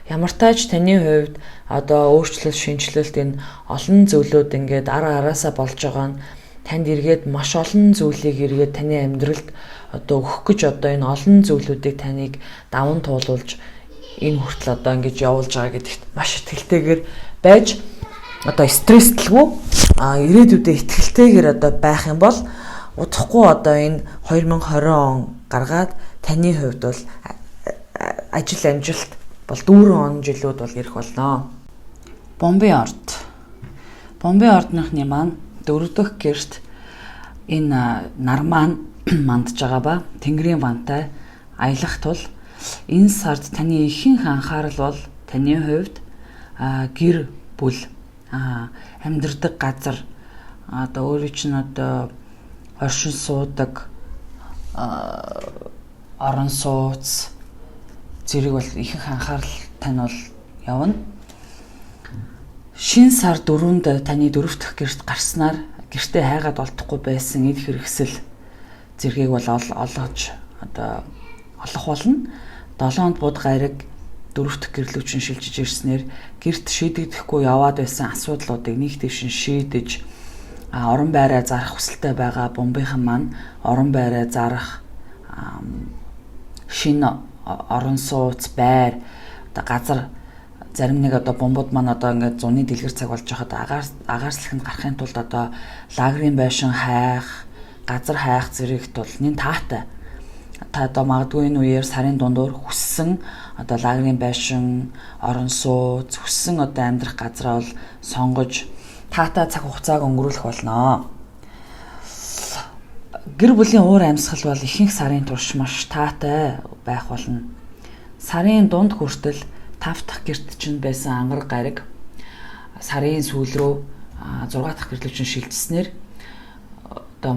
ямар тааж таны хувьд одоо өөрчлөлт, шинжилэлт энэ олон зүйлүүд ингээд араасаа болж байгаа нь танд эргээд маш олон зүйлийг эргээд таны амьдралд одоо өгөх гэж одоо энэ олон зүйлүүдийг таныг даван туулуулж энэ хүртэл одоо ингэж явуулж байгаа гэдэгт маш итгэлтэйгээр байж одоо стресстэлгүй ирээдүйдээ итгэлтэйгээр одоо байх юм бол удахгүй одоо энэ 2020 он гаргаад таны хувьд бол ажил амжилт бол дүүрэн он жилүүд бол ирэх болно. Бомбын ордныхны маань 4 дахь гэрт энэ нар маань мандж байгаа ба Тэнгэрийн вантай аялах тул энэ сард таны ихэнх анхаарал бол таны хувьд гэр бүл амьдардаг газар одоо өөрийн чинь одоо оршин суудаг орон сууц зэрэг бол ихэнх анхаарал тань бол явна. Шинэ сар 4-нд таны 4 дахь гэрт гарснаар гэртээ хайгаад олдохгүй байсан эд хэрэгсэл зэргийг бол олгож одоо олох болно. 7-нд бод гариг 4 дахь гэрлүүчин шилжиж ирснээр гэрт шийдэгдэхгүй яваад байсан асуудлуудыг нэг дэвшин шийдэж орон байраа зарах хүсэлтэй байгаа бомбынхан маань орон байраа зарах шинэ орон сууц байр одоо газар зарим нэг одоо бомбууд маань одоо ингээд зуны дэлгэр цаг болж байхад агаарслаханд гарахын тулд одоо лагерийн байшин хайх газар хайх зэрэгт бол нэн таатай. Та одоо магадгүй энэ үеэр сарын дундуур хүссэн одоо лагерийн байшин, орон сууц, хүссэн одоо амьдрах газраа бол сонгож таатай цаг хугацааг өнгөрүүлэх болно. Гэр бүлийн уур амьсгал бол ихэнх сарын турш маш таатай байх болно. Сарын дунд хүртэл 5 дахь гэрт чинь байсан ангараг гариг сарын сүүл рүү 6 дахь гэрлүүч чинь шилжснээр одоо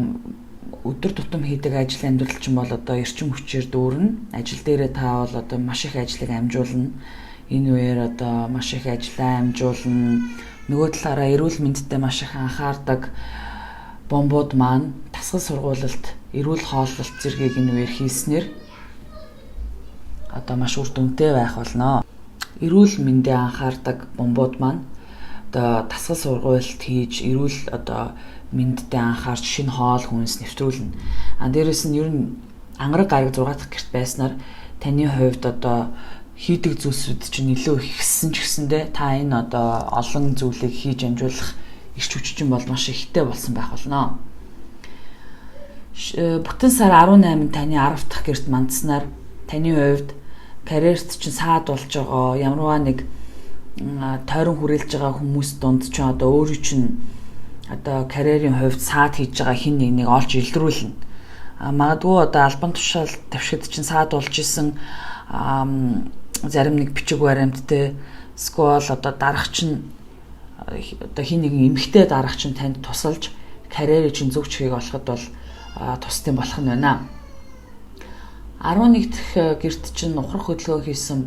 өдөр тутам хийдэг ажил амьдрал чинь бол одоо эрчим хүчээр дүүрнэ. Ажил дээрээ та бол одоо маш их ажлыг амжуулна. Энэ үеэр одоо маш их ажлаа амжуулна. Нөгөө талаараа эрүүл мэндэд маш их анхаардаг бомбууд маань тасгал сургуулалт, эрүүл хооллолт зэргийг энэ үеэр хийснээр одоо маш үр дүнтэй байх болно. Эрүүл мэндэд анхаардаг бомбууд маань одоо тасгал сургуулалт хийж эрүүл одоо мэндэд анхаарч шинэ хоол хүнс нэвтрүүлнэ. Дээрээс нь ер нь ангараг гараг 6 дахь гэрт байснаар таны хувьд одоо хийдэг зүйлсүүд чинь илүү ихссэн ч гэсэндээ та энэ одоо олон зүйлийг хийж амжуулах эрч хүч чинь бол маш ихтэй болсон байх болно. Бүтэн сар 18-нд таны 10 дахь гэрт мандснаар таны хувьд карьерт чинь саад болж байгаа ямарваа нэг тойрон хүрээлж байгаа хүмүүс дунд ч одоо өөрийн чинь одоо карьерийн хувьд саад хийж байгаа хин нэг олж илрүүлнэ. Магадгүй одоо албан тушаал тавшид чинь саад болж исэн зарим нэг бичиг баримттай сквал одоо дарах чинь одоо хин нэгэн эмгтэй дарах чинь танд тусалж карьерийг чинь зөв чигийг олоход бол тусдсан болох нь байна. 11 дахь гэрт чинь ухрах хөдөлгөөн хийсэн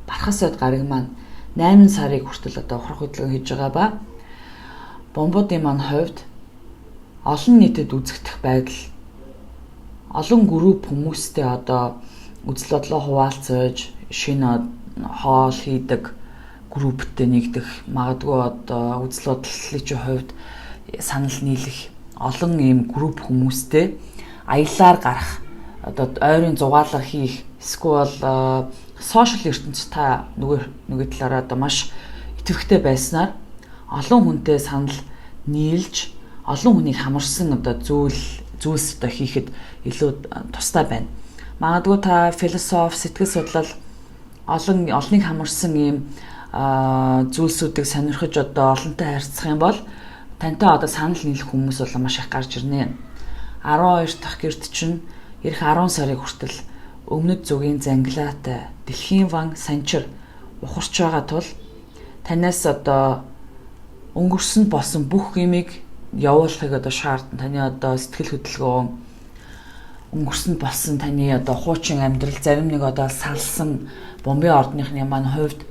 Бархас сойд гариг маань 8 сарыг хүртэл одоо ухрах хөдөлгөөн хийж байгаа ба бомбуудын маань хувьд олон нийтэд үзэгдэх байдал олон групп хүмүүстэй одоо үзэл бодлоо хуваалцаж шинэ хоол хийдэг групптэй нэгдэх магадгүй одоо үзэл бодлын чинь хувьд санал нийлэх олон ийм групп хүмүүстэй аяллаар гарах одоо ойрын зугаалга хийх эсвэл сошиал ертөнцийн та нөгөө талаараа одоо маш идэвхтэй байснаар олон хүнтэй санал нийлж олон хүнийг хамарсан одоо зүйлс одоо хийхэд илүү тустай байна. Магадгүй та философи, сэтгэл судлал олныг хамарсан ийм зүйлсүүдийг сонирхож одоо олонтой харьцах юм бол тантай одоо санал нийлэх хүмүүс бол маш их гарч ирнэ. 12 дахь гэрт чинь эх 10 сарын хүртэл өмнөд зүгийн Занглаатай дэлхийн ван санчир ухарч байгаа тул танаас одоо өнгөрсөн болсон бүх юмыг явуулахыг одоо шаардна. Таны одоо сэтгэл хөдлөлгөөн өнгөрсөн болсон таны одоо хуучин амьдрал зарим нэг одоо салсан бомбын ордныхны маань хувьд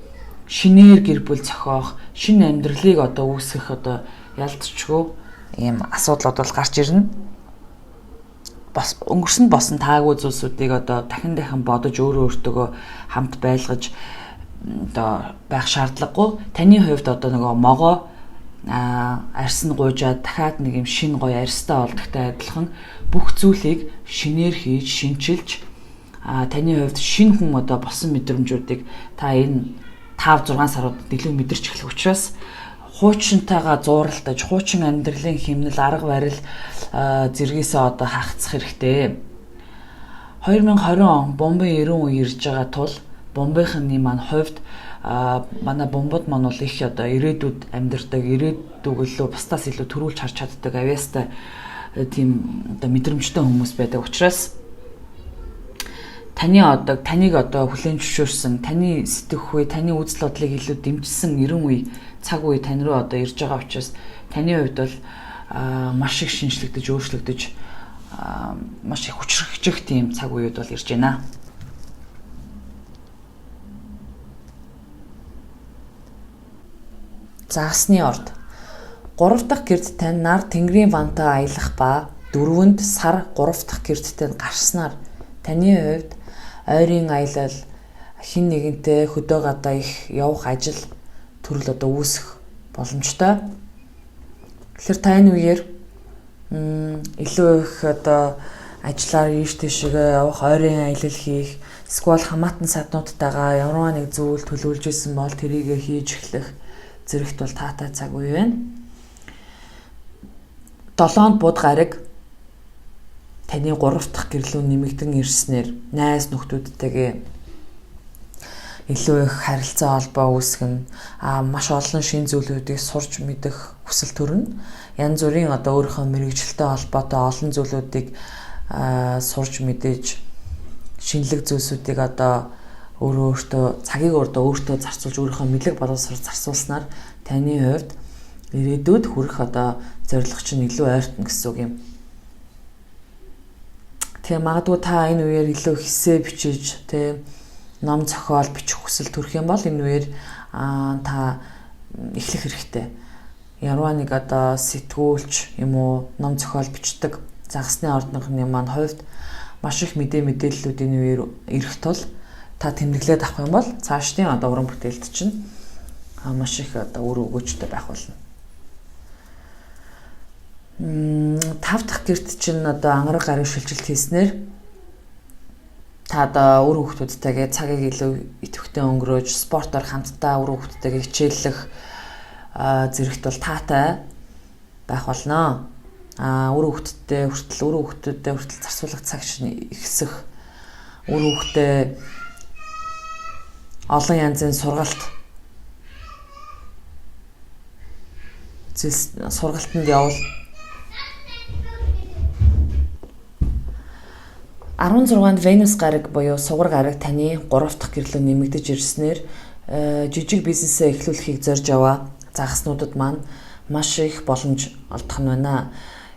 шинээр гэр бүл зохиох, шинэ амьдралыг одоо үүсгэх одоо ялцчгүй ийм асуудлууд бол гарч ирнэ. Бас өнгөрсөн болсон таагүй зүйлсүүдийг одоо дахин бодож өөртөө хамт байлгаж одоо байх шаардлагагүй. Таны хувьд одоо нөгөө могоо арьс нь гуйжаад дахиад нэг юм шин гоё арьстай болдогтой адилхан бүх зүйлийг шинээр хийж, шинчилж таны хувьд шинэ хүн одоо болсон мэдрэмжүүдийг та энэ 5-6 саруудад илүү мэдэрч эхлэх учраас хуучинтайгаа зууралтаж, хуучин амьдралын хэмнэл, арга барил зэргээсээ одоо хагацах хэрэгтэй. 2020 он бомбын 90 үе ирж байгаа тул бомбынхны маань хувьд манай бомбод маань бол их одоо ирээдүйд амьдардаг, ирээдүг илүү бусдаас илүү төрүүлж харж чаддаг авьяастай тийм одоо мэдрэмжтэй хүмүүс байдаг учраас таныг одоо хүлээн зөвшөөрсөн, таны сэтгэх үе, таны үзэл бодлыг илүү дэмжсэн 90 үе цаг үе тань руу одоо ирж байгаа учраас таны хувьд бол маш их шинжлэгдэж, өөрчлөгдөж маш их хүчрхэгжих тийм цаг үеуд бол ирж байна. Загасны орд 3 дахь гэрд тань нар Тэнгэрийн вантай аялах ба 4-нд сар 3 дахь гэрдтэй гарснаар таны хувьд ойрын аялал хин нэгэнтэй хөдөө гадаа их явах ажил төрөл одоо үүсэх боломжтой. Тэгэхээр та энэ үеэр илүү их одоо ажиллаар ийш тийшээ явах, ойрын аялал хийх, эсвэл хамаатан саднуудтайгаа ямар нэг зүйл төлөвлөж исэн бол тэрийгэ хийж эхлэх зэрэгт бол таатай цаг үе байна. 7-нд буд гараг таны 3 дахь гэрлүү нэмэгдэн ирснээр найз нөхдүүдтэйгээ илүү их харилцаа холбоо үүсгэн маш олон шин зүйлүүдийг сурч мэдэх хүсэл төрнө. Янз бүрийн одоо өөрийнхөө мэрэгжилтэй холбоотой олон зүйлүүдийг сурч мэдээж шинэлэг зүйлсүүдийг одоо өөртөө цагийг өөртөө зарцуулж өөрийнхөө мэдлэг боловсрол зарцуулснаар таны хувьд ирээдүйд хүрэх одоо зорилго чинь илүү ойртно гэсэн үг юм. Тэгээ магадгүй та энэ үеэр илүү хэсээ бичиж ном зохиол бичих хүсэл төрөх юм бол энэ үеэр та эхлэх хэрэгтэй. Яруу нэг одоо сэтгүүлч юм уу ном зохиол бичдэг загасны ордныхны маань хувьд маш их мэдээллүүд энэ үеэр ирэх тул та тэмдэглээд авах юм бол цаашдын одоо уран бүтээлд чинь маш их одоо үр өгөөжтэй байх болно. 5 дахь гэрт чинь одоо ангараг гарын шилжилт хийснээр та одоо үр хүүхдүүдтэйгээ цагийг илүү идэвхтэй өнгөрөөж спортоор хамтдаа үр хүүхдүүдтэйгээ хичээллэх зэрэгт бол таатай байх болно. Үр хүүхдүүдтэй хүртэл зарцуулах цаг шин ихсэх, үр хүүхдээ олон янзын сургалтанд явал 16-нд Венус гараг буюу сугар гараг таны 3 дахь гэрлөө нэмэгдэж ирснээр жижиг бизнесээ эхлүүлэхийг зорж яваа загаснуудад маань маш их боломж олдох нь байна.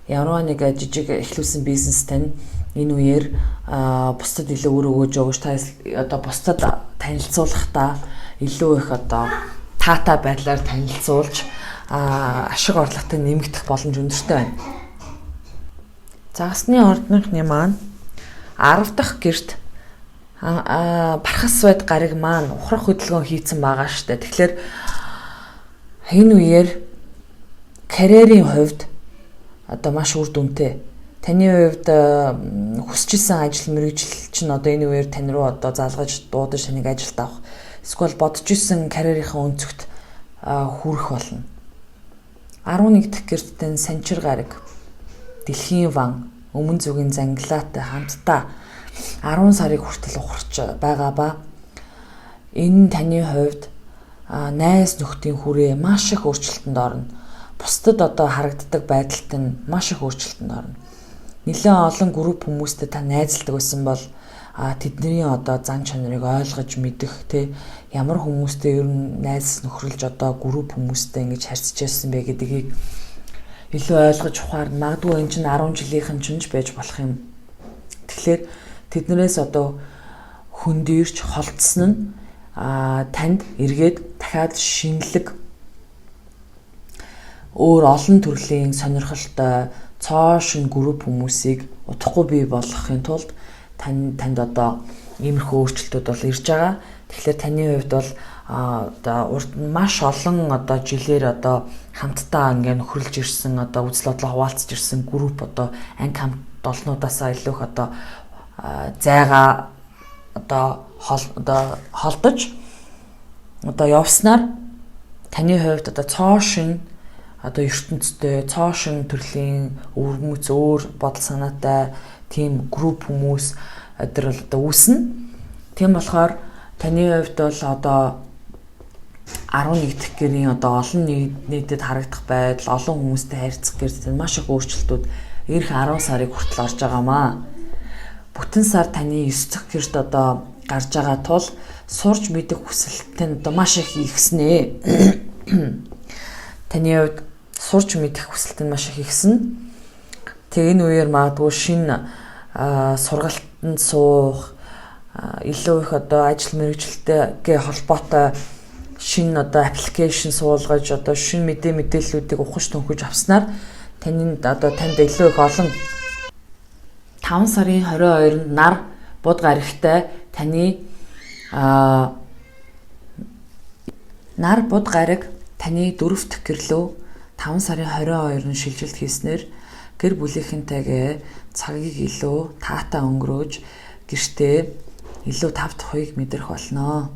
ямар нэг жижиг эхлүүлсэн бизнес тань энэ үеэр бусдад илүү өр өгөөж өгч та одоо бусдад танилцуулахдаа илүү их одоо таатай байдлаар танилцуулж ашиг орлоготой нэмэгдэх боломж өндөртэй байна. Загасны ордныхны маань 10 дахь гэрт бархас байд гариг маань ухрах хөдөлгөөн хийцэн байгаа штэ. Тэгэхээр энэ үеэр карьерийн хувьд одоо маш үр дүнтэй. Таны хувьд хүсчихсэн ажил мэргэжил чинь одоо энэ үеэр тань руу одоо залгаж дуудаж таныг ажилд авах. Эсвэл бодож исэн карьерийнхаа өнцөгт хүрэх болно. 11 дахь гэртэн санчир гараг, дэлхийн ван, өмнө зүгийн зангилаатай хамтдаа 10 сарыг хүртэл ухарч байгаа ба энэ таны хувьд найз нөхдийн хүрээ маш их өөрчлөлтөнд орно. Бусдад одоо харагддаг байдалд нь маш их өөрчлөлтөнд орно. Нэлээд олон групп хүмүүстэй та найзалдаг байсан бол тэдний одоо зан чанарыг ойлгож мэдэх те ямар хүмүүстэй ер нь найз нөхрөлж одоо групп хүмүүстэй ингэж харьцаж байсан бэ гэдгийг илүү ойлгож ухаарна. Магадгүй энэ чинь 10 жилийнхэн ч байж болох юм. Тэгэхээр тэднээс одоо хөндөрч холдсон нь танд эргээд дахиад шинэлэг өөр олон төрлийн сонирхолтой цоошин групп хүмүүсийг удахгүй бий болгохын тулд танд одоо иймэрхүү өөрчлөлтүүд бол ирж байгаа. Тэгэхээр таны хувьд бол одоо урд маш олон одоо жилээр одоо хамтдаа ингээ нөхөрлж ирсэн одоо үзэл бодлоо хуваалцж ирсэн групп одоо анги хамт олнуудаасаа илүү их одоо зайгаа одоо холдож одоо явснаар таны хувьд одоо цоошин одоо ертөнцтэй цоошин төрлийн өвөрмөц өөр бодол санаатай тийм групп хүмүүс өдөр бол одоо үүснэ. Тийм болохоор таны хувьд бол одоо 11 дахь гэрийн одоо олон нийтэд харагдах байдал, олон хүмүүстэй харьцах гэрт маш их өөрчлөлтүүд эх 10 сарыг хүртэл орж байгаамаа. Бүтэн сар таны 9 дахь гэрт одоо гарч байгаа тул сурч мэдэх хүсэлт нь одоо маш их ихснэ. Таны хувьд сурч мэдэх хүсэлт нь маш их ихсэн. Тэгээ энэ үеэр магадгүй шинэ сургалтанд суух илүү их одоо ажил мэргэжилтэйгээ холбоотой шинэ одоо аппликейшн суулгаж одоо шинэ мэдээллүүдийг ухаж төнхөж авснаар танд илүү их олон 5 сарын 22-нд нар буд гарагтай таны нар буд гараг таны 4 дахь гэрлөө 5 сарын 22-нд шилжилт хийснээр гэр бүлийнхэнтэйгээ цагийг илүү таатай өнгөрөөж гэртээ илүү тав тухыг мэдрэх болно.